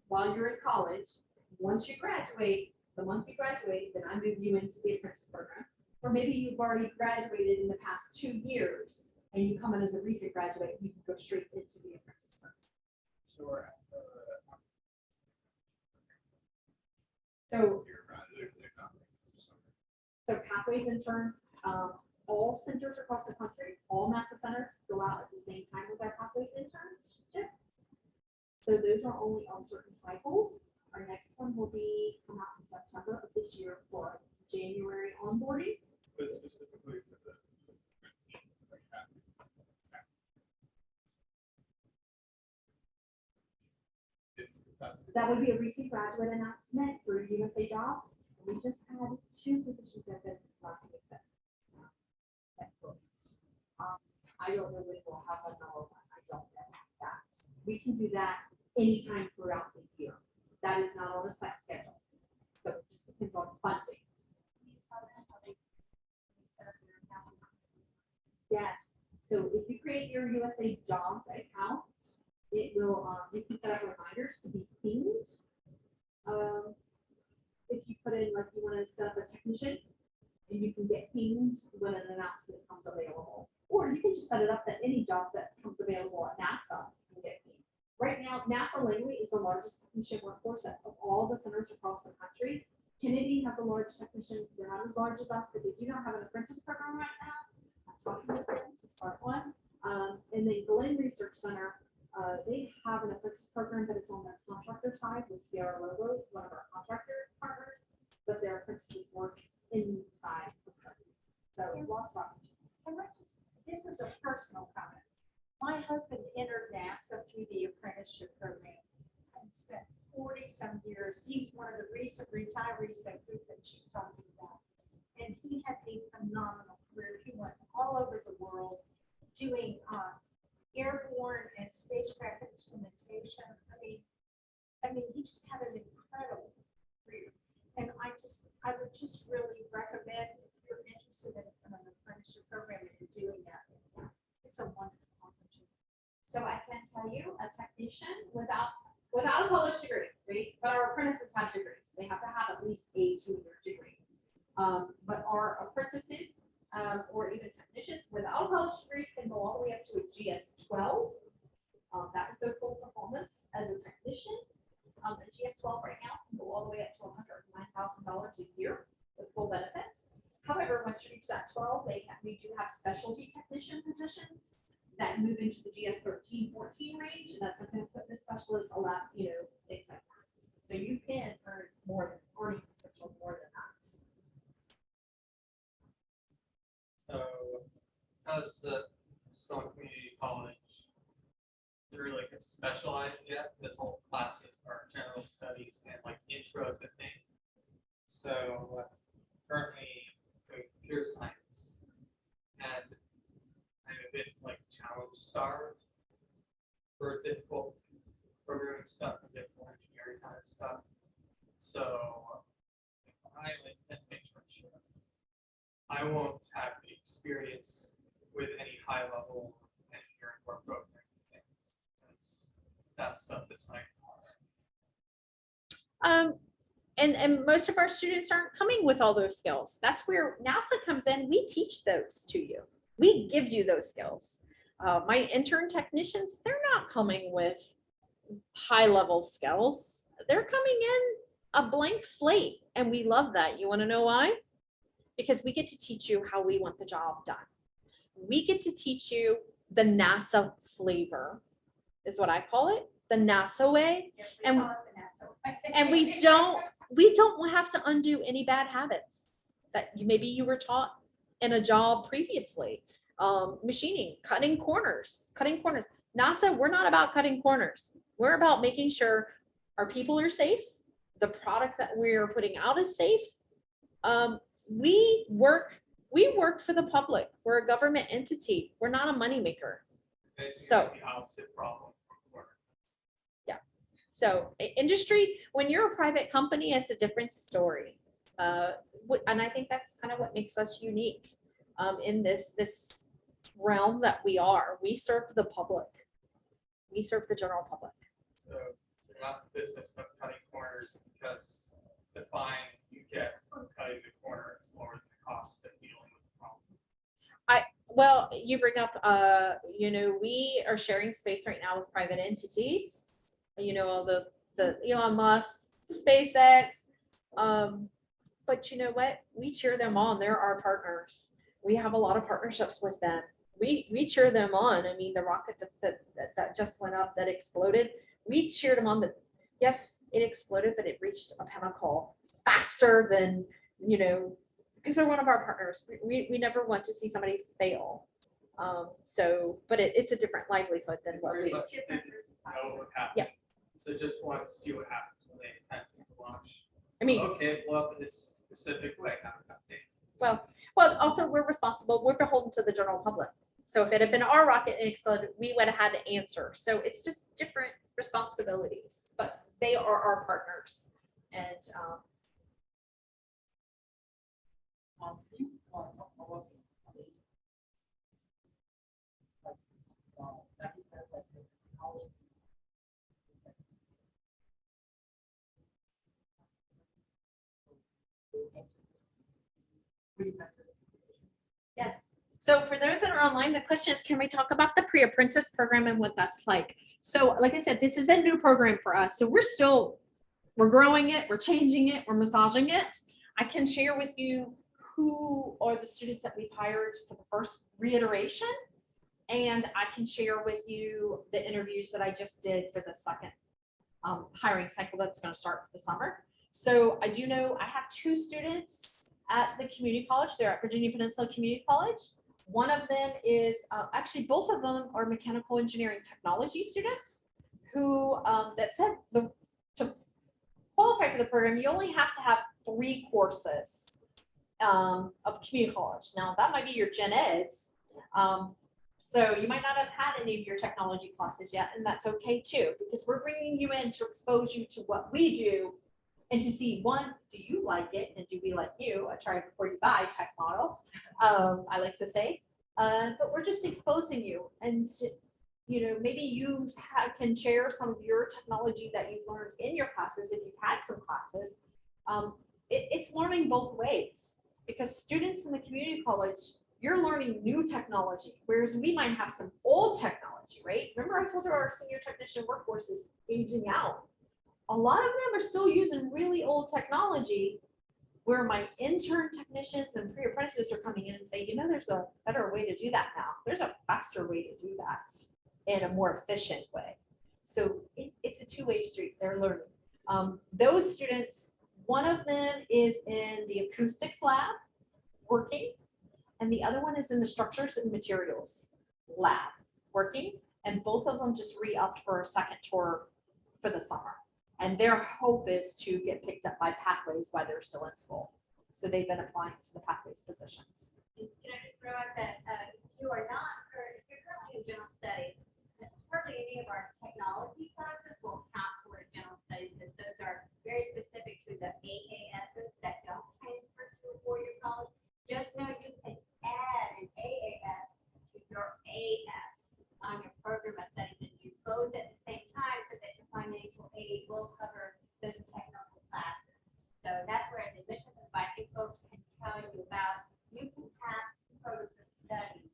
while you're in college. Once you graduate, the month you graduate, then I move you into the apprentice program. Or maybe you've already graduated in the past 2 years and you come in as a recent graduate, you can go straight into the apprentice program. Sure. So Pathways intern, all centers across the country, all NASA centers go out at the same time with our Pathways interns. So those are only on certain cycles. Our next one will be come out in September of this year for January onboarding. But specifically for the. That would be a recent graduate announcement for USA Jobs. We just had 2 positions that last week that closed. I don't know when we'll have another one. I don't know that. We can do that anytime throughout the year. That is not on a set schedule. So it just depends on funding. Yes. So if you create your USA Jobs account, it will, you can set up reminders to be pinged. If you put in, like, you want to set up a technician, and you can get pinged when an announcement comes available. Or you can just set it up that any job that comes available at NASA can get pinged. Right now, NASA Langley is the largest technician workforce of all the centers across the country. Kennedy has a large technician, they're not as large as us, but they do not have an apprentice program right now. I'm talking with them to start one. And then Glenn Research Center, they have an apprentice program, but it's on their contractor side with Sierra Logo, one of our contractor partners, but their apprentices work inside the company. So lots of opportunities. This is a personal comment. My husband entered NASA through the apprenticeship program and spent 40-some years. He's one of the recent retirees, that group that she's talking about. and he had a phenomenal career. He went all over the world doing airborne and spacecraft instrumentation. I mean, he just had an incredible career. And I would just really recommend if you're interested in an apprenticeship program and you're doing that, it's a wonderful opportunity. So I can tell you, a technician without a college degree, right? But our apprentices have degrees. They have to have at least a 2-year degree. But our apprentices, or even technicians without a college degree can go all the way up to a GS-12. That is their full performance as a technician. A GS-12 right now can go all the way up to $109,000 a year with full benefits. However, once you reach that 12, we do have specialty technician positions that move into the GS-13, 14 range, and that's the equipment specialist, things like that. So you can earn earning potential more than that. So, as a Stone Community College, they're really like specialized yet. This whole classes are general studies and like intro to things. So currently doing computer science, and I'm a bit like challenge starved for difficult programming stuff and difficult engineering kind of stuff. So if I like an internship, I won't have the experience with any high level engineering or programming. That's stuff that's like And most of our students aren't coming with all those skills. That's where NASA comes in. We teach those to you. We give you those skills. My intern technicians, they're not coming with high level skills. They're coming in a blank slate, and we love that. You want to know why? Because we get to teach you how we want the job done. We get to teach you the NASA flavor, is what I call it, the NASA way. And we don't have to undo any bad habits that maybe you were taught in a job previously. Machining, cutting corners. NASA, we're not about cutting corners. We're about making sure our people are safe, the product that we're putting out is safe. We work for the public. We're a government entity. We're not a moneymaker. So the opposite problem from work. So industry, when you're a private company, it's a different story. And I think that's kind of what makes us unique in this realm that we are. We serve the public. We serve the general public. So you're not in the business of cutting corners because the fine you get from cutting the corner is lower than the cost of dealing with the problem. Well, you bring up, we are sharing space right now with private entities. All the Elon Musk, SpaceX. But you know what? We cheer them on. They're our partners. We have a lot of partnerships with them. We cheer them on. I mean, the rocket that just went up, that exploded, we cheered them on. Yes, it exploded, but it reached a pinnacle faster than, because they're one of our partners. We never want to see somebody fail. But it's a different livelihood than what we. Know what happened. Yeah. So just want to see what happens when they attempt to launch. I mean, Okay, well, up in this specific way, how to update. well, also we're responsible. We're beholden to the general public. So if it had been our rocket and exploded, we would have had to answer. So it's just different responsibilities, but they are our partners. And Like you said, like the college. yes. So for those that are online, the question is, can we talk about the pre-apprentice program and what that's like? So like I said, this is a new program for us. So we're growing it, we're changing it, we're massaging it. I can share with you who are the students that we've hired for the first reiteration. And I can share with you the interviews that I just did for the second hiring cycle that's going to start for the summer. So I do know I have 2 students at the community college. They're at Virginia Peninsula Community College. One of them is actually both of them are mechanical engineering technology students who that said to qualify for the program, you only have to have 3 courses of community college. Now, that might be your gen eds. So you might not have had any of your technology classes yet, and that's okay too, because we're bringing you in to expose you to what we do and to see, one, do you like it, and do we like you? A try before you buy tech model, I like to say. But we're just exposing you, and maybe you can share some of your technology that you've learned in your classes if you've had some classes. It's learning both ways, because students in the community college, you're learning new technology, whereas we might have some old technology, right? Remember I told you our senior technician workforce is aging out. A lot of them are still using really old technology, where my intern technicians and pre-apprentices are coming in and saying, there's a better way to do that now. There's a faster way to do that in a more efficient way. So it's a two-way street. They're learning. Those students, one of them is in the acoustics lab working, and the other one is in the structures and materials lab working, and both of them just re-upped for a second tour for the summer. And their hope is to get picked up by Pathways while they're still in school. So they've been applying to the Pathways positions. Can I just throw out that if you're currently in general studies, hardly any of our technology classes will count toward general studies, because those are very specific to the AASs that don't transfer to a four-year college. Just know you can add an AAS to your AS on your program of studies, and do both at the same time, so that your financial aid will cover those technical classes. So that's where the admissions advising folks can tell you about. You can have programs of studies,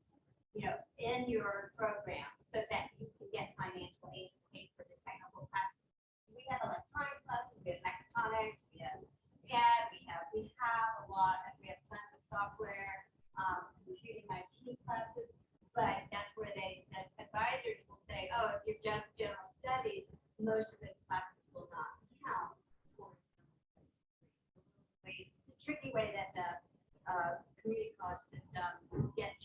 in your program, so that you can get financial aid to pay for the technical classes. We have electronics classes, we have mechatronics, we have CAD, we have a lot, we have tons of software, computing IT classes, but that's where the advisors will say, oh, if you're just general studies, most of those classes will not count. The tricky way that the community college system gets.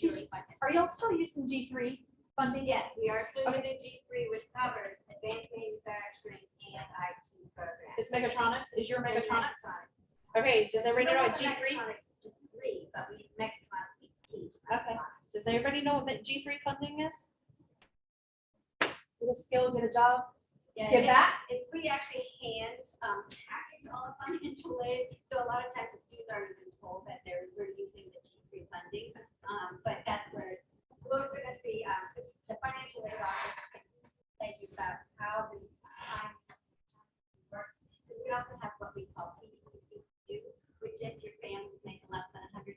Are y'all still using G3 funding? Yes, we are still Okay. using G3, which covers advanced manufacturing and IT programs. It's Mechatronics? Is your Mechatronics? Mechatronics. Okay, does everybody know what G3? Mechatronics G3, but we Mechatronics we teach. Okay. Mechatronics. Does everybody know what G3 funding is? Get a skill, get a job, Yeah, get back? It's we actually hand package all the financial aid. So a lot of times the students aren't even told that we're using the G3 funding. But that's where we're going to be, the financial aid office can tell you about how this time works. Because we also have what we call PDCCQ, which if your family's making less than $100,000,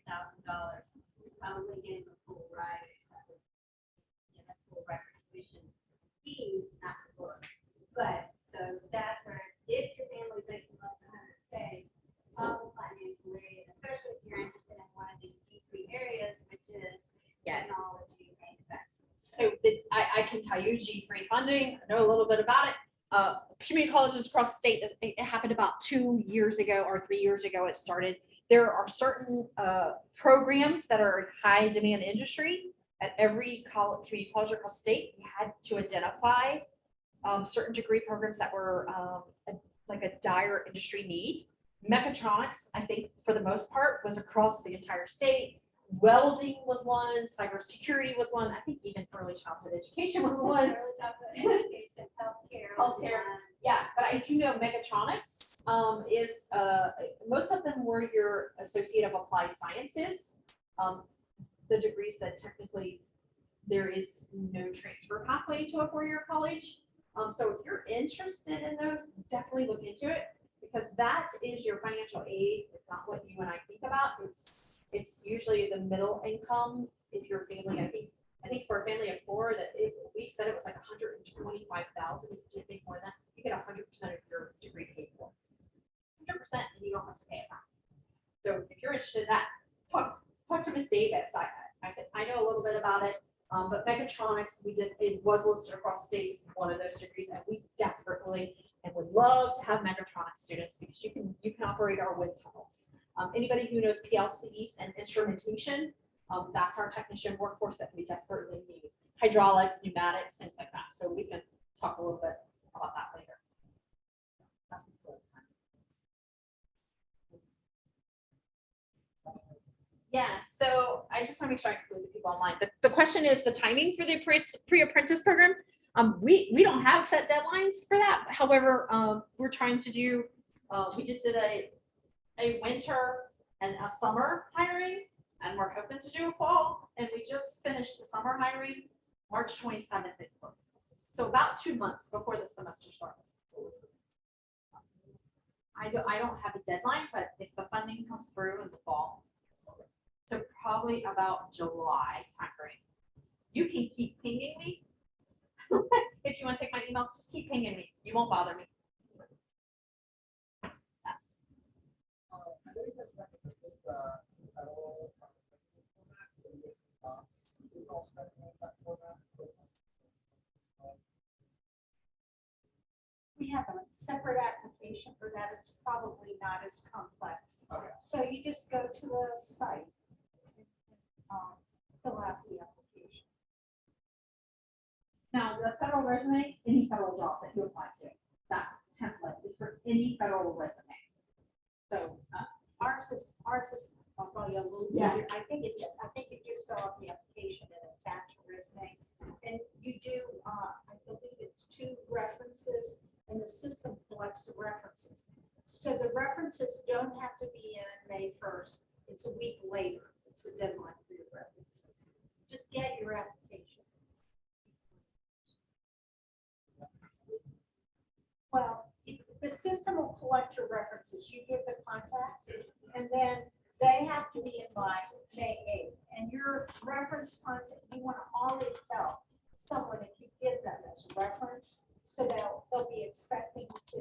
you're probably getting a full ride. Full record tuition fees, not the books. But so that's where, if your family's making less than 100K, financial aid, especially if you're interested in one of these G3 areas, which is technology manufacturing. So I can tell you G3 funding, I know a little bit about it. Community colleges across the state, it happened about 2 years ago or 3 years ago it started. There are certain programs that are in high demand industry. At every community college across the state, we had to identify certain degree programs that were like a dire industry need. Mechatronics, I think for the most part, was across the entire state. Welding was one, cybersecurity was one. I think even early childhood education was one. Early childhood education, healthcare. Healthcare. Yeah, but I do know mechatronics is most of them were your Associate of Applied Sciences. The degrees that technically there is no transfer pathway to a four-year college. So if you're interested in those, definitely look into it, because that is your financial aid. It's not what you and I think about. It's usually the middle income. If your family, I think for a family of four, we said it was like 125,000. If you did make more than that, you get 100% of your degree paid for. 100%, and you don't have to pay it back. So if you're interested in that, talk to Ms. Davis. I know a little bit about it, but mechatronics, it was listed across states, one of those degrees, and we desperately and would love to have mechatronics students, because you can operate our wind tunnels. Anybody who knows PLCs and instrumentation, that's our technician workforce that we desperately need. Hydraulics, pneumatics, things like that. So we can talk a little bit about that later. Yeah, so I just want to make sure I include the people online. The question is the timing for the pre-apprentice program. We don't have set deadlines for that. However, we're trying to do, we just did a winter and a summer hiring, and we're hoping to do a fall. And we just finished the summer hiring, March 27th. it closed. So about 2 months before the semester starts. I don't have a deadline, but if the funding comes through in the fall, so probably about July timeframe. You can keep pinging me. If you want to take my email, just keep pinging me. You won't bother me. Yes. I know you guys recommended federal format, but you guys also recommend that format. We have a separate application for that. It's probably not as complex. Okay. So you just go to the site, and fill out the application. Now, the federal resume, any federal job that you apply to, that template is for any federal resume. So, Ours is probably a little Yeah. easier. I think you just fill out the application and attach a resume. And you do, I believe it's 2 references, and the system collects the references. So the references don't have to be in May 1st. It's a week later. It's a deadline for your references. Just get your application. Well, the system will collect your references. You give the contacts, and then they have to be in by May 8th. And your reference contact, you want to always tell someone if you give them as a reference, so they'll be expecting to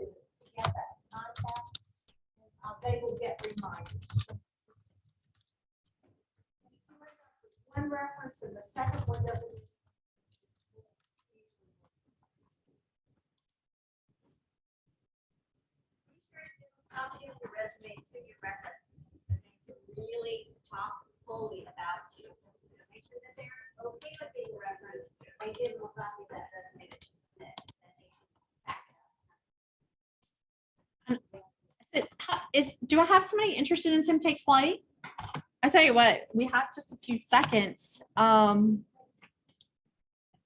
get that contact. They will get reminders. One reference and the second one doesn't. Copy of your resume to your reference, and they can really talk fully about you. Make sure that they're okay with being referenced. They give them a copy of that resume that you submit. And they can back it up. do I have somebody interested in Sim Takes Flight? I tell you what, we have just a few seconds.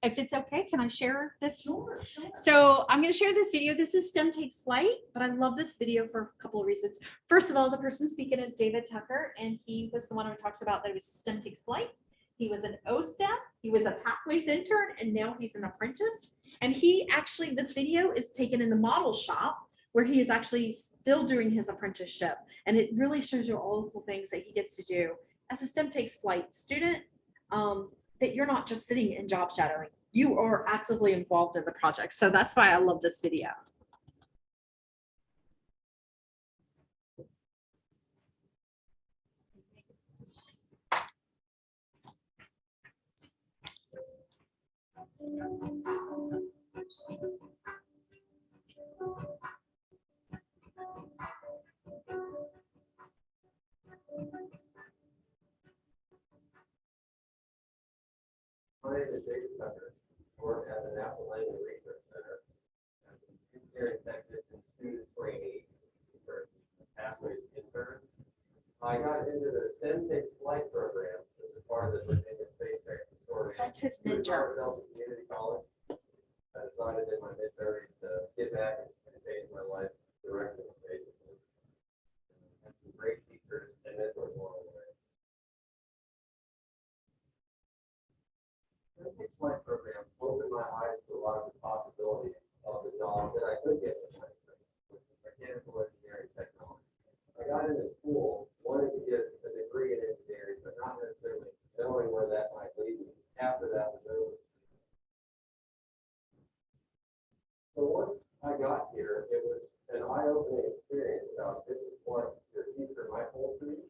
If it's okay, can I share this? Sure. So I'm going to share this video. This is STEM Takes Flight, but I love this video for a couple of reasons. First of all, the person speaking is David Tucker, and he was the one who talked about that it was STEM Takes Flight. He was an O-STEM, he was a Pathways intern, and now he's an apprentice. And he actually, this video is taken in the model shop where he is actually still doing his apprenticeship. And it really shows you all the things that he gets to do as a STEM Takes Flight student, that you're not just sitting and job shadowing. You are actively involved in the project. So that's why I love this video. My name is David Tucker. I work at the National Language Research Center as an engineering technician student trainee for Pathways intern. I got into the STEM Takes Flight program as a part of the Virginia Space Grant Consortium. That's his through ninja. Nelson Community College. I decided in my mid-30s to get back and change my life direction, basically. Had some great teachers and mentors along the way. The Takes Flight program opened my eyes to a lot of the possibilities of the job that I could get with my degree, which is mechanical engineering technology. I got into school wanting to get a degree in engineering, but not necessarily knowing where that might lead me after that was over. So once I got here, it was an eye-opening experience about this is what your future might hold for you.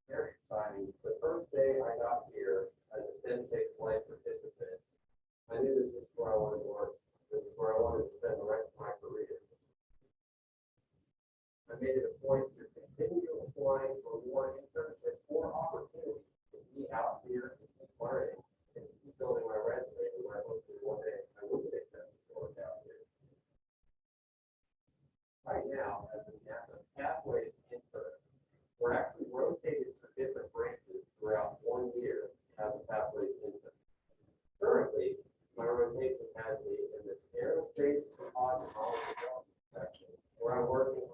Very exciting. The first day I got here as a STEM Takes Flight participant, I knew this is where I wanted to work. This is where I wanted to spend the rest of my career. I made it a point to continue applying for more internships, more opportunities to be out here and keep learning and keep building my resume where hopefully one day I will get accepted to work out here. Right now, as a NASA Pathways intern, we're actually rotated for different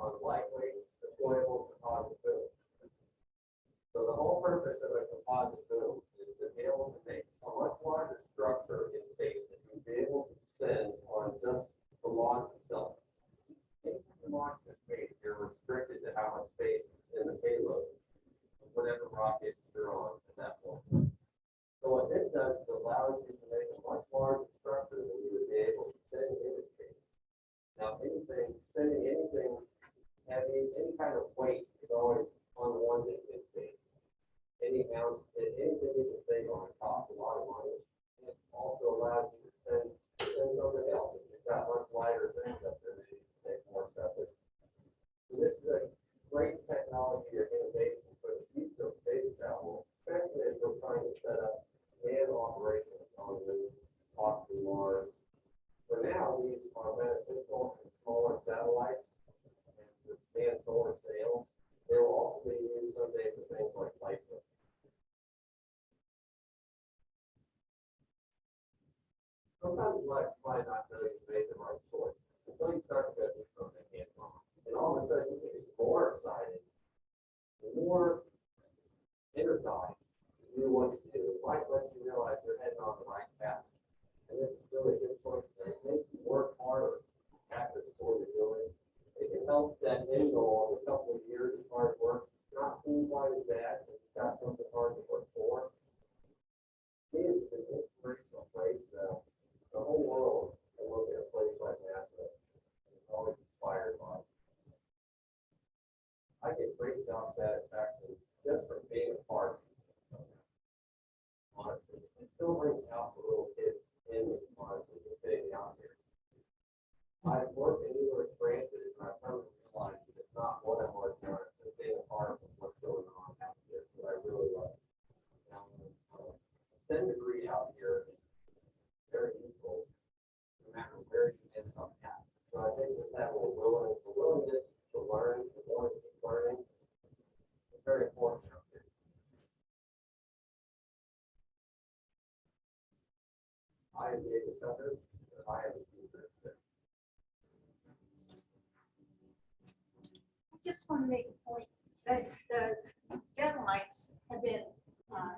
on lightweight, deployable composite boom. So the whole purpose of a composite boom is to be able to make a much larger structure in space that you be able to send on just the launch itself. Anytime you launch in space, you're restricted to how much space in the payload, whatever rocket you're on at that point. So what this does is allows you to make a much larger structure than you would be able to send into space. Now, sending anything heavy, any kind of weight is always on the one thing in space. Anything you can save on it costs a lot of money. And it also allows you to send something else. If you've got much lighter things up there, maybe you can take more stuff. So this is a great technology or innovation for the future of space travel, especially as we're trying to set up manned operations on the moon, possibly Mars. For now, these are beneficial in smaller satellites and withstand solar sails. They will also be used someday for things like light work. Sometimes you might not know you made the right choice until you start to go do something hands-on. And all of a sudden, you get more excited, more energized to do what you do. It might let you realize you're heading on the right path. And this is really a good choice. It makes you work harder after the sport you're doing. It can help that end goal of a couple of years of hard work not seem quite as bad if you've got something hard to work for. It is an inspirational place. The whole world can look at a place like NASA and is always inspired by it. I get great job satisfaction just from being a part of it. Honestly, it still brings out the little kid in me, honestly, just being out here. I've worked in numerous branches and I've come to realize that it's not what I'm working on, it's just being a part of what's going on out here that I really love. Now, 10 degree out here is very useful, no matter where you end up at. So I think with that willingness to learn, the willingness to keep learning, it's very important out here. I am David Tucker, and I am a future. I just want to make a point that the deadlines have been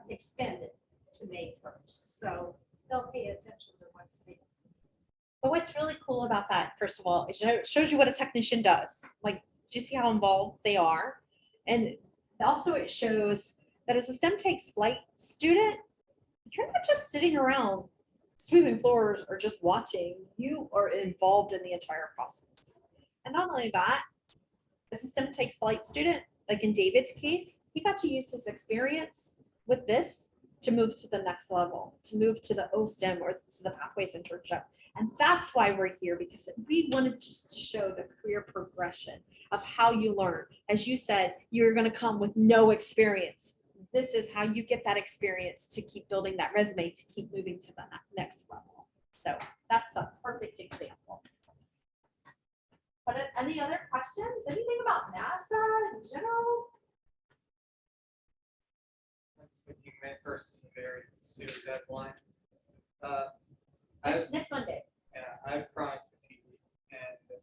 extended to May 1st. So they'll pay attention to what's there. But what's really cool about that, first of all, is it shows you what a technician does. Like, do you see how involved they are? And also it shows that as a STEM takes flight student, you're not just sitting around sweeping floors or just watching. You are involved in the entire process. And not only that, as a STEM takes flight student, like in David's case, he got to use his experience with this to move to the next level, to move to the OSTEM or to the Pathways internship. And that's why we're here, because we wanted just to show the career progression of how you learn. As you said, you're going to come with no experience. This is how you get that experience to keep building that resume, to keep moving to the next level. So that's a perfect example. But any other questions? Anything about NASA in general? I'm just thinking May 1st is a very soon deadline. Next Monday. Yeah, I have chronic fatigue, and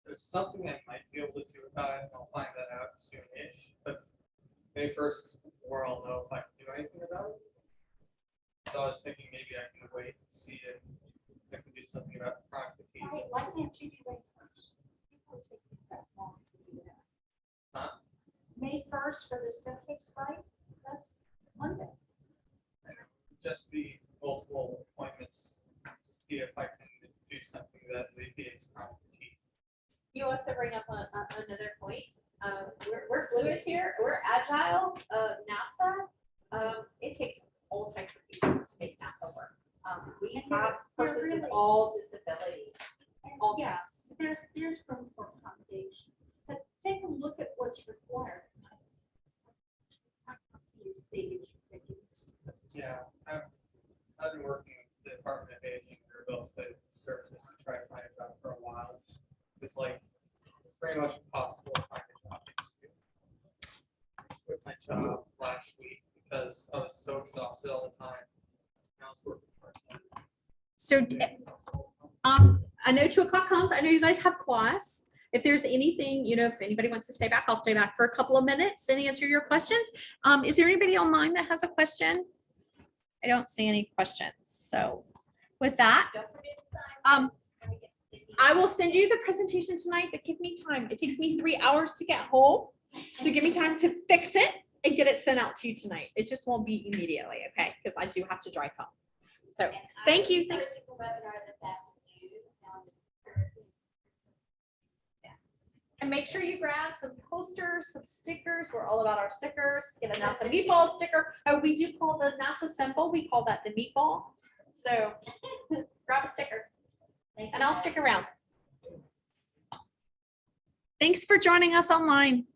there's something I might be able to do about it, and I'll find that out soon-ish. But May 1st is before I'll know if I can do anything about it. So I was thinking maybe I can wait and see if I can do something about chronic fatigue. Why can't you do May 1st? It won't take you that long to do that. Huh? May 1st for the STEM takes flight, that's Monday. And just the multiple appointments to see if I can do something that alleviates chronic fatigue. You also bring up another point. We're fluid here. We're agile. NASA, it takes all types of people to make NASA work. We have persons with all disabilities. All Yeah, types. there's room for accommodations, but take a look at what's required. Not as big as you think it is. Yeah, I've been working with the Department of Aging or Rehabilitative Services to try to find a job for a while. It's like pretty much impossible to find a job. I quit my job last week because I was so exhausted all the time. And I was working part-time. So, I know 2 o'clock comes. I know you guys have class. If there's anything, if anybody wants to stay back, I'll stay back for a couple of minutes and answer your questions. Is there anybody online that has a question? I don't see any questions. So with that, Don't forget to sign. um, I will send you the presentation tonight, but give me time. It takes me 3 hours to get home. So give me time to fix it and get it sent out to you tonight. It just won't be immediately, okay? Because I do have to drive home. So And I thank will you. be Thanks. posting a webinar this afternoon on the- And make sure you grab some posters, some stickers. We're all about our stickers. Get a NASA meatball sticker. Oh, we do call the NASA symbol. We call that the meatball. So grab a sticker Thank and you, I'll guys. stick around. Thanks for joining us online.